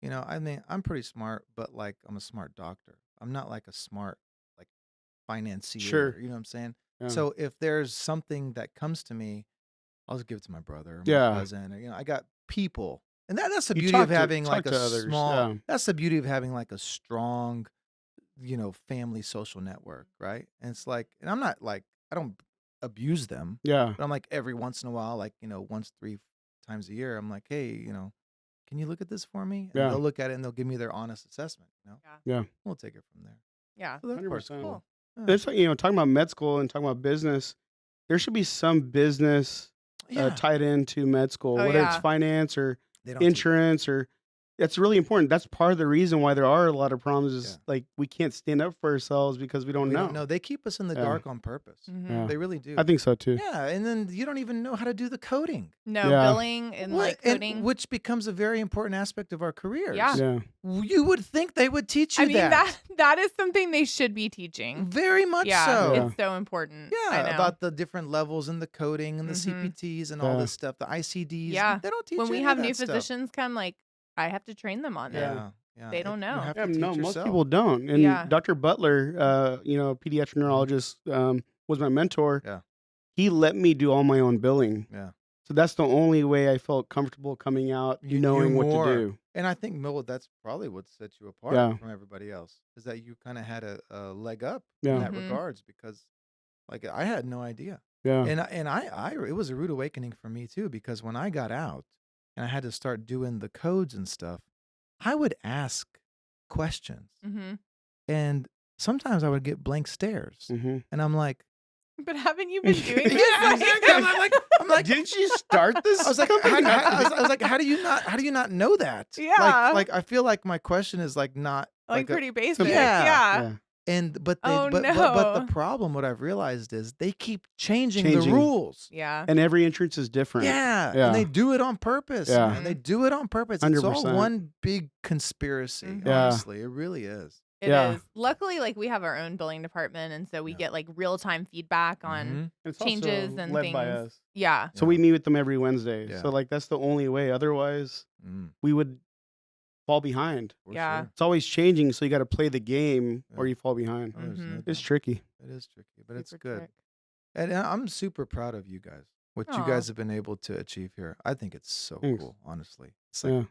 I mean, I'm pretty smart, but like I'm a smart doctor. I'm not like a smart like financier. Sure. You know what I'm saying? Yeah. So if there's something that comes to me, I'll just give it to my brother or Yeah. my cousin, or I got people. And that's the You beauty talk of having talk like to a others, small yeah. that's the beauty of having like a strong, family social network, right? And it's like, and I'm not like, I don't abuse them, Yeah. but I'm like every once in a while, like, once 3 times a year, I'm like, hey, can you look at this for me? And Yeah. they'll look at it and they'll give me their honest assessment, Yeah. We'll take it from there. Yeah. So that part's 100%. cool. Yeah. It's like, talking about med school and talking about business, there should be some business Yeah. tied into med school, Oh, whether yeah. it's finance or They don't teach- insurance or it's really important. That's part of the reason why there are a lot of problems is Yeah. like we can't stand up for ourselves because we don't we know. don't know. They keep us in the Yeah. dark on purpose. Mhm. Yeah. They really do. I think so too. Yeah, and then you don't even know how to do the coding. No, Yeah. billing and What- like coding. which becomes a very important aspect of our careers. Yeah. Yeah. You would think they would teach you I mean, that. that is something they should be teaching. Very much Yeah, so. Yeah. it's so important. I Yeah, know. about the different levels and the coding and the Mhm. CPTs and all Yeah. this stuff, the ICDs. Yeah. They don't teach when you we any have of new that stuff. physicians come, like I have to train them on it. Yeah. Yeah. They don't You know. have Yeah, to teach no, most yourself. people don't. And Yeah. Dr. Butler, pediatric neurologist, was my mentor. Yeah. He let me do all my own billing. Yeah. So that's the only way I felt comfortable coming out, You knew knowing what more. to do. And I think, that's probably what set you apart Yeah. from everybody else, is that you kind of had a leg up Yeah. in that Mhm. regards, because like I had no idea. Yeah. And I it was a rude awakening for me too, because when I got out and I had to start doing the codes and stuff, I would ask questions, hmm and sometimes I would get blank stares, hmm and I'm like, But haven't you been doing this? yeah, exactly. I'm like, Didn't you start this? I was like, I was like, how do you not know that? Yeah. like I feel like my question is like not like a- pretty basic. Yeah. Yeah. and but they, Oh, but no. the problem, what I've realized is they keep changing the Changing. rules. Yeah. And every entrance is different. Yeah, Yeah. and they do it on purpose. Yeah. Man. They do it on purpose. It's all 100%. one big conspiracy. Mhm. Yeah. Honestly, it really is. It is. Yeah. Luckily, like we have our own billing department, and so we Yeah. get like real time feedback on Mhm. It's changes also and led things. by us. Yeah. So we meet with them every Wednesday. Yeah. So like that's the only way. Otherwise, Mm, we would fall behind. for Yeah. sure. It's always changing, so you got to play the game or Yeah. you fall behind. Oh, there's no Mhm. doubt. It's tricky. It is tricky, but it's Super good. trick. And I'm super proud of you guys. What you Aw. guys have been able to achieve here. I think it's so Thanks. cool, honestly. It's like Yeah.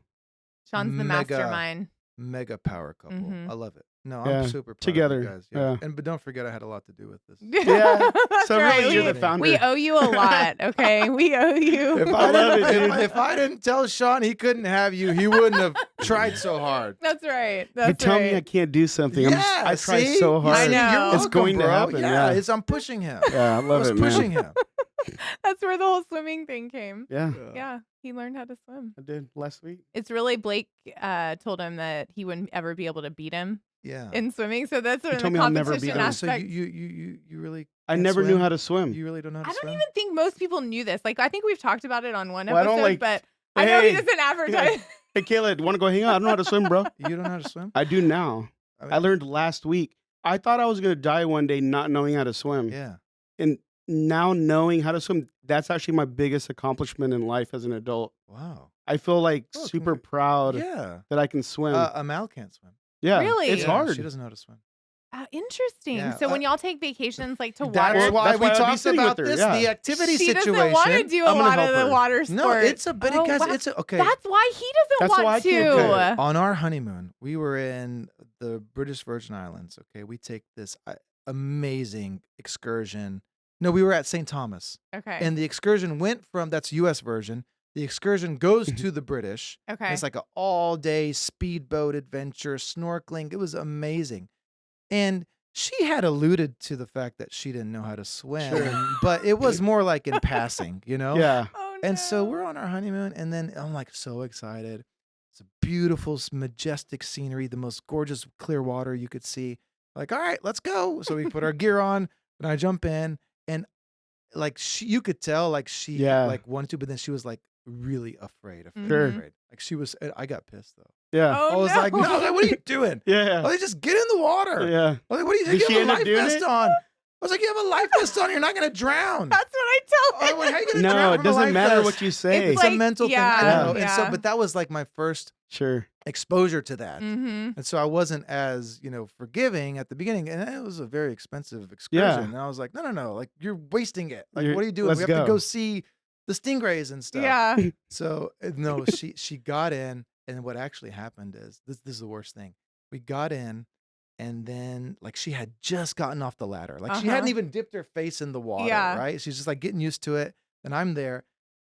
Sean's the mega- mastermind. mega power couple. Mhm. I love it. No, Yeah. I'm super proud Together. of you guys. Yeah. But don't forget I had a lot to do with this. Yeah. That's So right. really, you're We- the founder. We owe you a lot, okay? We owe you. If I love it, dude. if I didn't tell Shaun he couldn't have you, he wouldn't have tried so hard. That's right. You That's tell right. me I can't do something. I try see? so hard. I know. You're It's welcome, going to bro. happen, yeah. I'm pushing him. Yeah, I I love was it, man. pushing him. That's where the whole swimming thing came. Yeah, Yeah, he learned how to swim. I did last week. It's really Blake told him that he wouldn't ever be able to beat him Yeah. in swimming. So that's when told the me I'll never beat competition him. So aspect. you really I can't never knew swim? how to swim. You really don't know how to I don't swim? even think most people knew this. Like, I think we've talked about it on one Well, I episode, don't, like, but I know he hey, doesn't advertise. Hey, Kayla, want to go hang out? I don't know how to swim, bro. You don't know how to swim? I do now. I mean, I learned last week. I thought I was going to die one day not knowing how to swim. Yeah. And now knowing how to swim, that's actually my biggest accomplishment in life as an adult. Wow. I feel like Oh, super proud Yeah. that I can swim. Amal can't swim. yeah, Really? it's Yeah, hard. She doesn't know how to swim. Interesting. Yeah, So when y'all take vacations, like to That's water, why That's we why I'll be talked sitting about with her, this, yeah. the activity she situation. doesn't want to do a I'm gonna lot of help the her. water sports. No, it's a buddy, Oh, guys. wow. It's okay. That's why he That's doesn't why I want can't to. do it. On our honeymoon, we were in the British Virgin Islands. Okay, we take this amazing excursion. No, we were at St. Thomas, Okay. and the excursion went from that's U.S. version. The excursion goes to the British. and Okay. It's like an all-day speedboat adventure, snorkeling. It was amazing, and she had alluded to the fact that she didn't know how to swim, Sure. but it was more like in passing, you know. Yeah. Oh, And so no. we're on our honeymoon, and then I'm like so excited. It's a beautiful, majestic scenery, the most gorgeous clear water you could see. Like, all right, let's go. So we put our gear on, and I jump in, and like you could tell, like she Yeah. like wanted to, but then she was like really afraid. Sure. Afraid. Like she was. I got pissed though. Yeah. Oh, I was like, no, like, what are you doing? Yeah. Oh, they just get in the water. Yeah. I was like, what are you? Did You she have a end up life doing vest it? on. I was like, you have a life vest on. You're not gonna drown. That's what I tell Oh, him. well, how you gonna drown No, it from a doesn't life matter vest? what you say. It's like, a mental yeah, thing. I know. And yeah. but that was like my first Sure. exposure to that. Mm-hmm. And so I wasn't as, forgiving at the beginning. And it was a very expensive excursion. Yeah. And I was like, no. Like, you're wasting it. Like, You're- what are you doing? let's We have to go. go see the stingrays and stuff. Yeah. So, no, she got in. And what actually happened is this is the worst thing. We got in. And then, like, she had just gotten off the ladder. Like, she hadn't even dipped her face in the water, Yeah. right? She's just, like, getting used to it. And I'm there.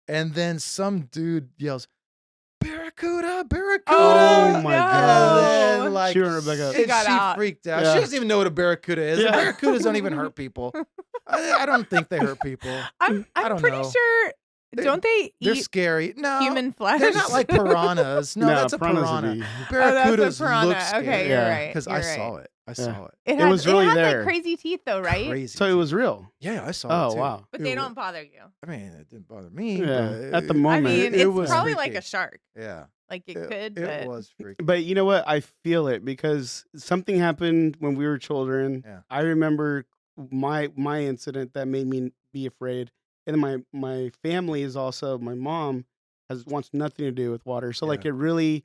And then some dude yells, Barracuda, Barracuda. Oh, my no. gosh. And then, like, She went back up. She got she out. freaked out. Yeah. She doesn't even know what a barracuda is. Yeah. Barracudas don't even hurt people. I don't think they hurt people. I'm I don't pretty know. sure. They- Don't they They're eat scary. No, human flesh? they're not like piranhas. No, that's a piranhas would piranha. be- Barracudas that's a piranha. look scary. Okay, you're right. Because I saw it. I saw it. It, It has, was really it has there. like crazy teeth though, right? Crazy. So it was real. Yeah, I saw it. Oh, too. wow. But It they wa- don't bother you. I mean, it didn't bother me. Yeah, but at the I moment. mean, it it's was probably like freaky. a shark. Yeah, Like it it, could, it but was freaky. But you know what? I feel it because something happened when we were children. Yeah. I remember my incident that made me be afraid. And my family is also, my mom wants nothing to do with water. So like Yeah. it really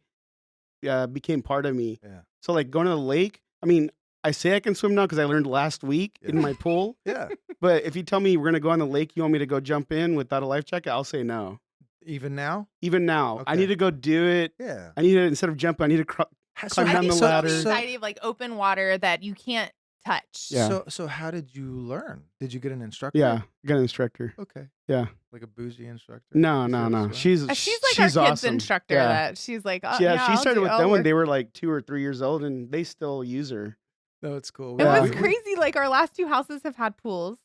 became part of me. Yeah. So like going to the lake, I mean, I say I can swim now because I learned last week in Yeah. my pool. Yeah, But if you tell me we're going to go on the lake, you want me to go jump in without a life jacket, I'll say no. even now. Even now, I Okay. need to go do it. Yeah. I need to, instead of jumping, I need to climb I down think the so ladder. the anxiety of like open water that you can't touch. Yeah. So how did you learn? Did you get an instructor? Yeah, I got an instructor. Okay. Yeah. Like a bougie instructor? No, You no, sort of no. swim? She's She's like our kids awesome. instructor. Yeah. That she's like, oh, Yeah, she started with them when work. they were like 2 or 3 years old, and they still use her. No, it's cool. It Yeah. was crazy. Like our last 2 houses have had pools,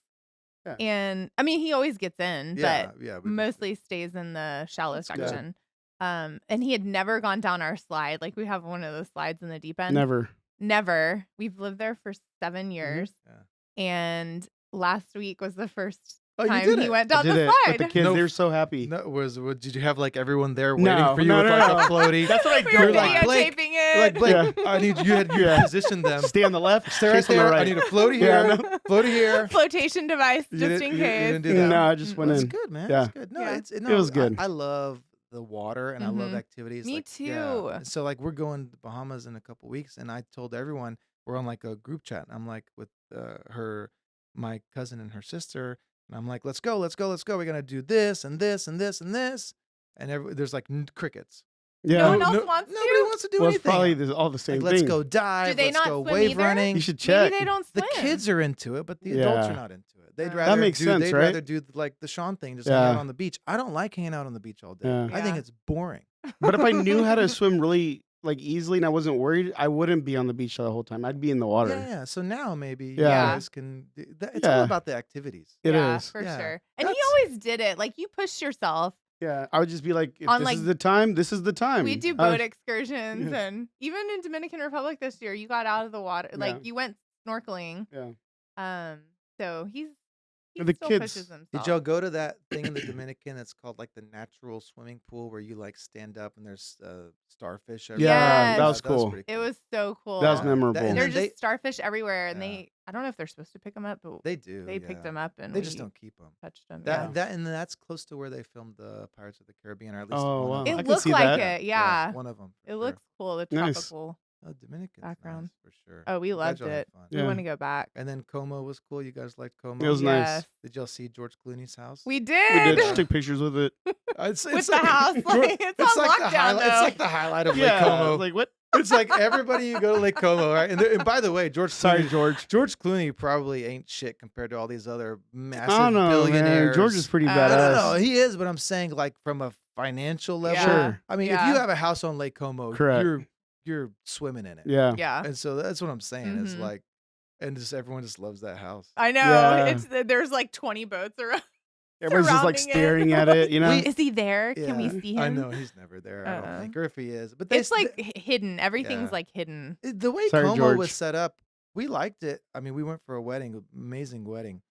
Yeah. and I mean he always gets in, Yeah, but yeah. we just- mostly stays in the shallow That's good. section. And he had never gone down our slide. Like we have one of those slides in the deep end. Never. Never. We've lived there for 7 years, Yeah. and last week was the first Oh, you time did he it. went I down did the it with slide. the kids. No, They were so happy. No, did you have like everyone there waiting No, for you no, with no, like no. a floaty? That's what I We do. were You're like, Blake, videotaping You're like it. Blake, Yeah. I need you had Yeah. positioned them. Stay on the left. Stay right chase on there. the right. I need a floaty Yeah, here, no. floaty here. Flotation device, You just didn't- in you case. didn't do that? No, I just went That's in. good, man. Yeah. That's good. No, Yeah. it was good. I love the water and I love Mhm. activities. Me like, too. Yeah. So like we're going to the Bahamas in a couple weeks, and I told everyone we're on like a group chat. And I'm like with my cousin and her sister, and I'm like, let's go. We're gonna do this and this and this and this, and there's like crickets. Yeah. No one else wants Nobody to? wants to do Well, it's anything. probably all the same Like, let's thing. go dive. Do they let's not go swim wave either? running. You should check. Maybe they don't The swim. kids are into it, but the adults Yeah. are not into it. They'd That rather makes sense, they'd right? rather do like the Shaun thing, just hang out Yeah. on the beach. I don't like hanging out on the beach all day. Yeah. I think Yeah. it's boring. But if I knew how to swim really like easily and I wasn't worried, I wouldn't be on the beach the whole time. I'd be in the water. Yeah. So now maybe you Yeah. guys can. It's all Yeah. about the activities. It yeah, is. for Yeah. sure. And he That's- always did it. Like you pushed yourself. Yeah. I would just be like, if On, this like- is the time, this is the time. We do I boat was- excursions, Yeah. and even in Dominican Republic this year, you got out of the water. Yeah. Like you went snorkeling. Yeah. So he The still kids- pushes himself. Did y'all go to that thing in the Dominican that's called like the natural swimming pool where you like stand up and there's starfish everywhere? Yeah, that was cool. pretty It cool. was so cool. That was Yeah. memorable. And There's then just starfish everywhere, and Yeah. I don't know if they're supposed to pick them up, but They do. they picked yeah. them up, and They just we don't keep them. touched them. And that's close to where they filmed the Pirates of the Caribbean, or at least Oh, one wow. of It I them. can looked see like that. it, yeah. one of them. It looks cool. The Nice. tropical. Oh, Dominican background. for sure. Oh, we You guys loved all had it. fun. We Yeah. want to go back. And then Como was cool. You guys liked Como? It was nice. Yes. Did y'all see George Clooney's house? We We did. did. Just took pictures with it. It's With the house. Like, it's on like the lockdown, highlight. It's though. like the highlight of Lake Como. Like what? It's like everybody you go to Lake Como, right? And by the way, Sorry, George. George Clooney probably ain't shit compared to all these other massive I don't know, billionaires. man. George is pretty I I badass. don't know. He is, but I'm saying like from a financial level. Yeah. Sure. I mean, if Yeah. you have a house on Lake Como, Correct. you're swimming in it. Yeah. Yeah. And so that's what I'm saying. It's Mhm. like, and just everyone just loves that house. I know. Yeah. There's like 20 boats around. Everyone's just like Surrounding it. staring at it, you know? Is he there? Can we Yeah. see him? I know he's never there. I don't Uh-uh. think, or if he is, but It's like hidden. Everything's Yeah. like hidden. the way Sorry, Como George. was set up, we liked it. I mean, we went for a wedding, amazing wedding.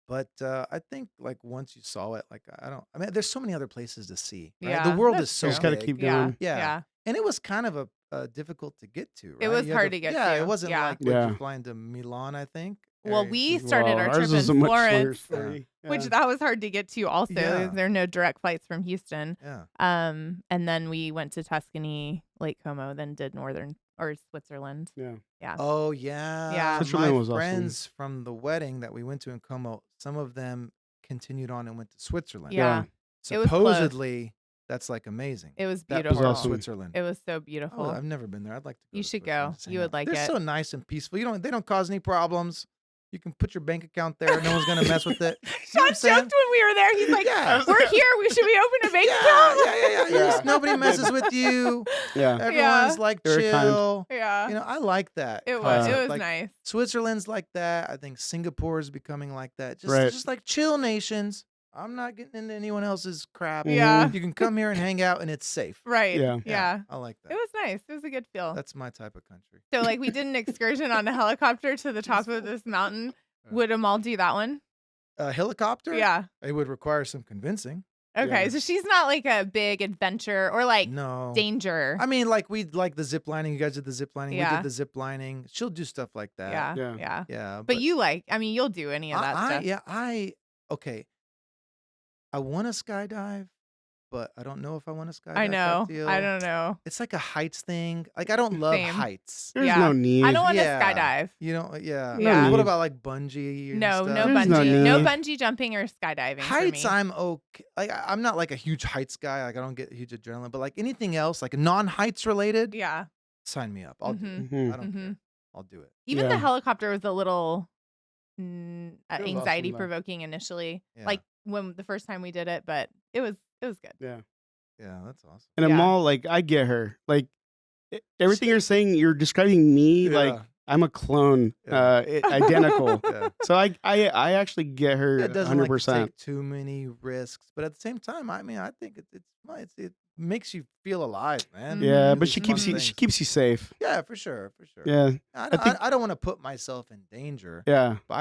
But I think like once you saw it, like I mean, there's so many other places to see. Right? Yeah, The world that's is so You just got to big. keep Yeah. going. Yeah. And it was kind of a difficult to get to. Right? It was You had hard to get Yeah, to. it wasn't Yeah. like when Yeah. you flying to Milan, I think. Well, or- we started Well, our ours trip was in a much shorter Florence, story. which Yeah. that was hard to get to also. Yeah. There are no direct flights from Houston. Yeah. And then we went to Tuscany, Lake Como, then did northern or Switzerland. Yeah. Oh yeah. Yeah. Switzerland My was awesome. friends from the wedding that we went to in Como, some of them continued on and went to Switzerland. Yeah. It was close. Supposedly, that's like amazing. It was That beautiful. part of awesome. Switzerland. It was so beautiful. Oh, I've never been there. I'd like to go. You to should Switzerland go. just hang You would out. like They're it. so nice and peaceful. They don't cause any problems. You can put your bank account there. No one's gonna mess with it. You know what Sean I'm saying? joked when we were there. He's like, Yeah. "We're here. Should we open a bank Yeah, account?" yeah. Yeah. Nobody messes with you. Yeah. Everyone's like Very kind. chill. Yeah. You know, I like that. It was. concept. It was Like, nice. Switzerland's like that. I think Singapore is becoming like that. Right. Just like chill nations. I'm not getting into anyone else's crap. Yeah. You can come here and hang out and it's safe. Right. Yeah. Yeah. I like that. It was nice. It was a good feel. That's my type of country. So like we did an excursion on a helicopter to the top of this mountain. Would Amal do that one? A helicopter? Yeah. It would require some convincing. Okay. Yeah. So she's not like a big adventure or like No. danger. I mean, like we'd like the zip lining. You guys did the zip lining. We Yeah. did the zip lining. She'll do stuff like that. Yeah. Yeah. Yeah. Yeah. But you like, I mean, you'll do any of that stuff. Okay. I want to skydive, but I don't know if I want to skydive. I know. type deal. I don't know. It's like a heights thing. Like I don't love Same. heights. There's Yeah. no need. I don't want to Yeah. skydive. You know, yeah. Yeah. What need. about like bungee? And No, stuff? no There's no bungee. No need. bungee jumping or skydiving. Heights, for me. I'm okay. Like I'm not like a huge heights guy. Like I don't get huge adrenaline. But like anything else, like non-heights related, Yeah. sign me up. I'll do it. Mhm. I don't Mhm. care. I'll do it. Even Yeah. the helicopter was a little was awesome, anxiety though. provoking initially, Yeah. like when the first time we did it, but it was good. Yeah. Yeah, that's awesome. And Yeah. Amal, like, I get her. Like, everything you're saying, you're describing me like Yeah. I'm a clone, Yeah. identical. Yeah. So I actually get her It doesn't like to 100%. take too many risks, but at the same time, I mean, I think it makes you feel alive, man. Yeah, Do but these she fun keeps you things. safe. Yeah, for sure, for sure. Yeah. I don't want to put myself in danger, Yeah. but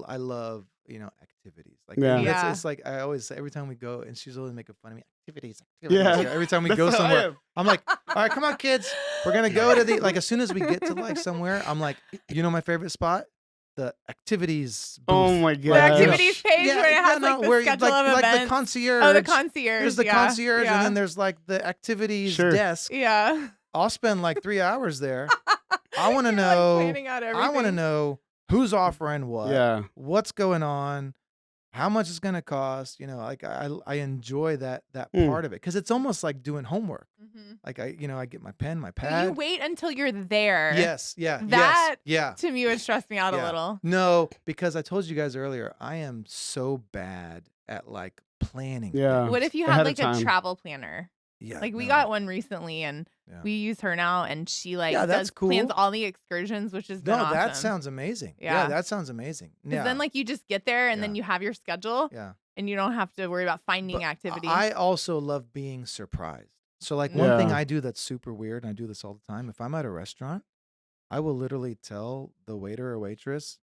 I love activities. Like Yeah. Yeah. it's like I always say every time we go, and she's always making fun of me. Activities. Yeah. Every time we That's go how I somewhere, am. I'm like, all right, come on, kids. We're gonna go to the as soon as we get to like somewhere, I'm like, my favorite spot, the activities. Oh booth. my The god. activities page Yeah, where it has no, like the where, schedule of like events. the concierge. Oh, the concierge. There's the yeah. concierge, yeah. and then there's like the activities Sure. desk. yeah. I'll spend like 3 hours there. I want to You're, like, know. planning out I want to everything. know who's offering what, Yeah. what's going on, how much it's gonna cost. Like I enjoy that Mm. part of it because it's almost like doing homework. Mm-hmm. Like I get my pen, my But pad. you wait until you're there. Yes, yeah, That yes, yeah. to me would stress me out a Yeah. little. No, because I told you guys earlier, I am so bad at like planning. Yeah. things. What if you Ahead had of like a time. travel planner? Yeah, Like we no. got one recently and Yeah. we use her now and she like Yeah, that's plans cool. all the excursions, which is No, awesome. that sounds amazing. Yeah. that sounds amazing. Because Yeah, then like you just get there and then Yeah. you have your schedule yeah. and you don't have to worry about finding But activities. I also love being surprised. So like one thing Yeah. I do that's super weird, and I do this all the time. If I'm at a restaurant, I will literally tell the waiter or waitress,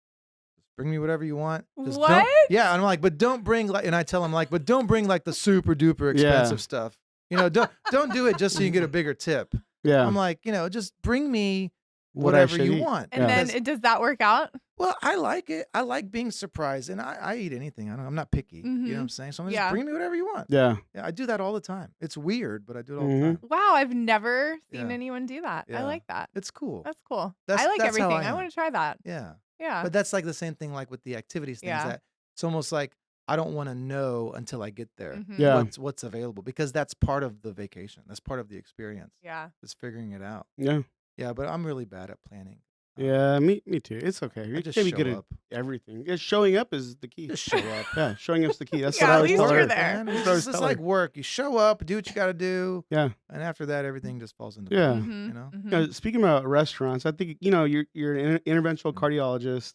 "Just bring me whatever you want." Just What? Don't, yeah, and I'm like, but don't bring like, and I tell them like, but don't bring like the super duper expensive stuff. Don't do it just so you get a bigger tip. Yeah. I'm like, just bring me What I whatever should you eat. want. and then does that work out? Well, I like it. I like being surprised, and I eat anything. I'm not picky. You know what I'm saying? So I'm just Yeah. bring me whatever you want. Yeah. Yeah, I do that all the time. It's weird, but I do it all the Mhm. time. Wow, I've never seen Yeah. anyone do that. I Yeah. like that. It's cool. That's cool. That's- I like that's how everything. I I am. want to try that. Yeah. Yeah. But that's like the same thing like with the activities things Yeah. that it's almost like I don't want to know until I get there Mhm. Yeah. what's available because that's part of the vacation. That's part of the experience. Yeah. Is figuring it out. Yeah. Yeah, but I'm really bad at planning. Yeah. Me too. It's okay. You just can be show good up. at everything. Yeah, showing up is the key. Just show up. Yeah. Showing up's the key. That's Yeah, what I at always least tell you're her. there. Man. That's It's what I always just tell her. like work. You show up, do what you got to do, Yeah. and after that, everything just falls into Yeah. place. Mhm. You know? Mhm. You know, speaking about restaurants, I think you're an interventional cardiologist,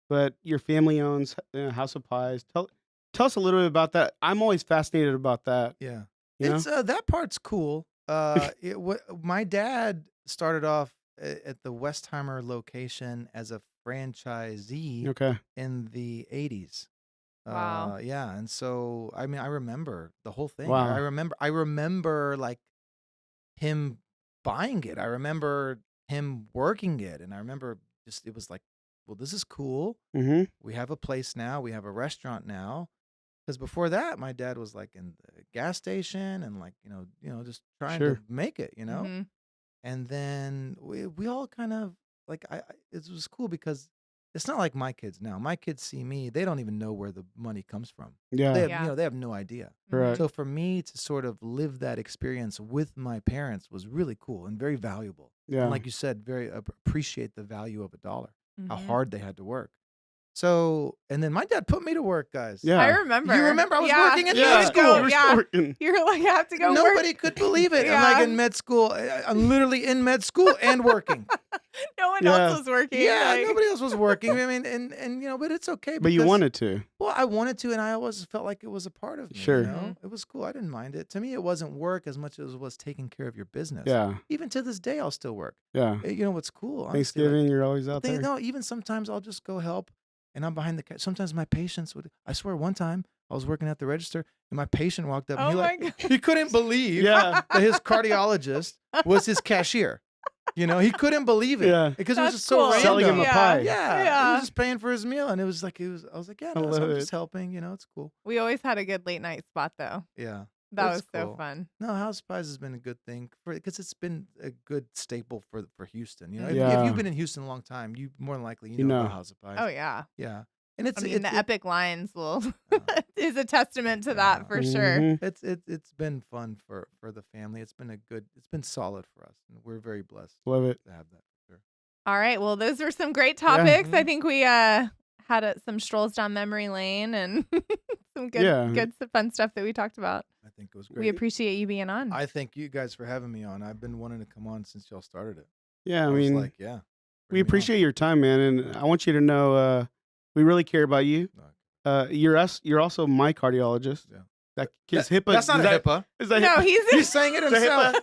but your family owns House of Pies. Tell us a little bit about that. I'm always fascinated about that. Yeah. You know? It's that part's cool. My dad started off at the Westheimer location as a franchisee Okay. in the 80s. Wow. Yeah, and so I mean I remember the whole thing. Wow. I remember like him buying it. I remember him working it, and I remember just it was like, well, this is cool. Mm-hmm. We have a place now. We have a restaurant now. Because before that, my dad was like in the gas station and like just trying Sure. to make it, Mhm. And then we all kind of like it was cool because it's not like my kids now. My kids see me; they don't even know where the money comes from. Yeah. They have, Yeah. they have no idea. Correct. So for me to sort of live that experience with my parents was really cool and very valuable. Yeah. And like you said, very appreciate the value of $1, how Mhm. hard they had to work. So, and then my dad put me to work, guys. Yeah. I remember. You remember I was Yeah. working in Yeah. med school. You were Yeah. still working. You're like, I have to go work. Nobody could believe it. I'm like Yeah. in med school. I'm literally in med school and working. No one Yeah. else was working. Yeah, like- nobody else was working. I mean, and but it's okay. But you because- wanted to. Well, I wanted to, and I always felt like it was a part of me. Sure. It was cool. I didn't mind it. To me, it wasn't work as much as it was taking care of your business. Yeah. Even to this day, I'll still work. Yeah. You know what's cool? honestly, like, Thanksgiving, you're always out there. no, even sometimes I'll just go help, and I'm behind the. Sometimes my patients would. I swear, one time I was working at the register, and my patient walked up, and Oh he my like he couldn't believe Yeah. that his cardiologist was his cashier. He couldn't believe it. Yeah. Because it was That's just so cool. random. Selling him a Yeah. pie. Yeah, he Yeah. was just paying for his meal, and I was like, I was like, yeah, I no, love I'm it. just helping. It's cool. We always had a good late night spot though. Yeah, That It's was so cool. fun. no, house pies has been a good thing because it's been a good staple for Houston. If Yeah. you've been in Houston a long time, you more than likely You know. about house of pies. Oh yeah. Yeah, and it's I mean, the epic lines will is a testament to Yeah. that for sure. Mhm. it's been fun for the family. It's been solid for us, and we're very blessed Love it. to have that. For sure. All right. Well, those were some great topics. Mhm. I think we had some strolls down memory lane and some good, Yeah. good fun stuff that we talked about. I think it was We great. appreciate you being on. I thank you guys for having me on. I've been wanting to come on since y'all started it. Yeah. I was mean, like, yeah, we appreciate your time, man, and I want you to know we really care about you. You're also my cardiologist. Yeah. That kid's HIPAA. That's not is a that, HIPAA. Is that no, HIPAA? he's He's saying it Is that himself. HIPAA?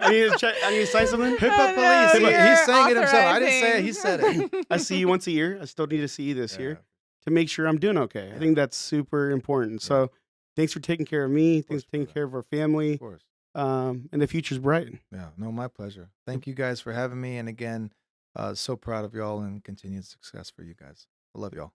I need to say something. HIPAA no, police. you're He's saying it himself. I didn't say it. He authorizing. said it. I see you once a year. I still need to see you this Yeah. year to make sure I'm doing okay. I Yeah. think that's super important. Yeah. So thanks for taking care of me. course, Thanks for taking brother. care of our family. Of course. And the future's bright. Yeah. No, my pleasure. Thank you guys for having me. And again, so proud of y'all and continued success for you guys. I love y'all.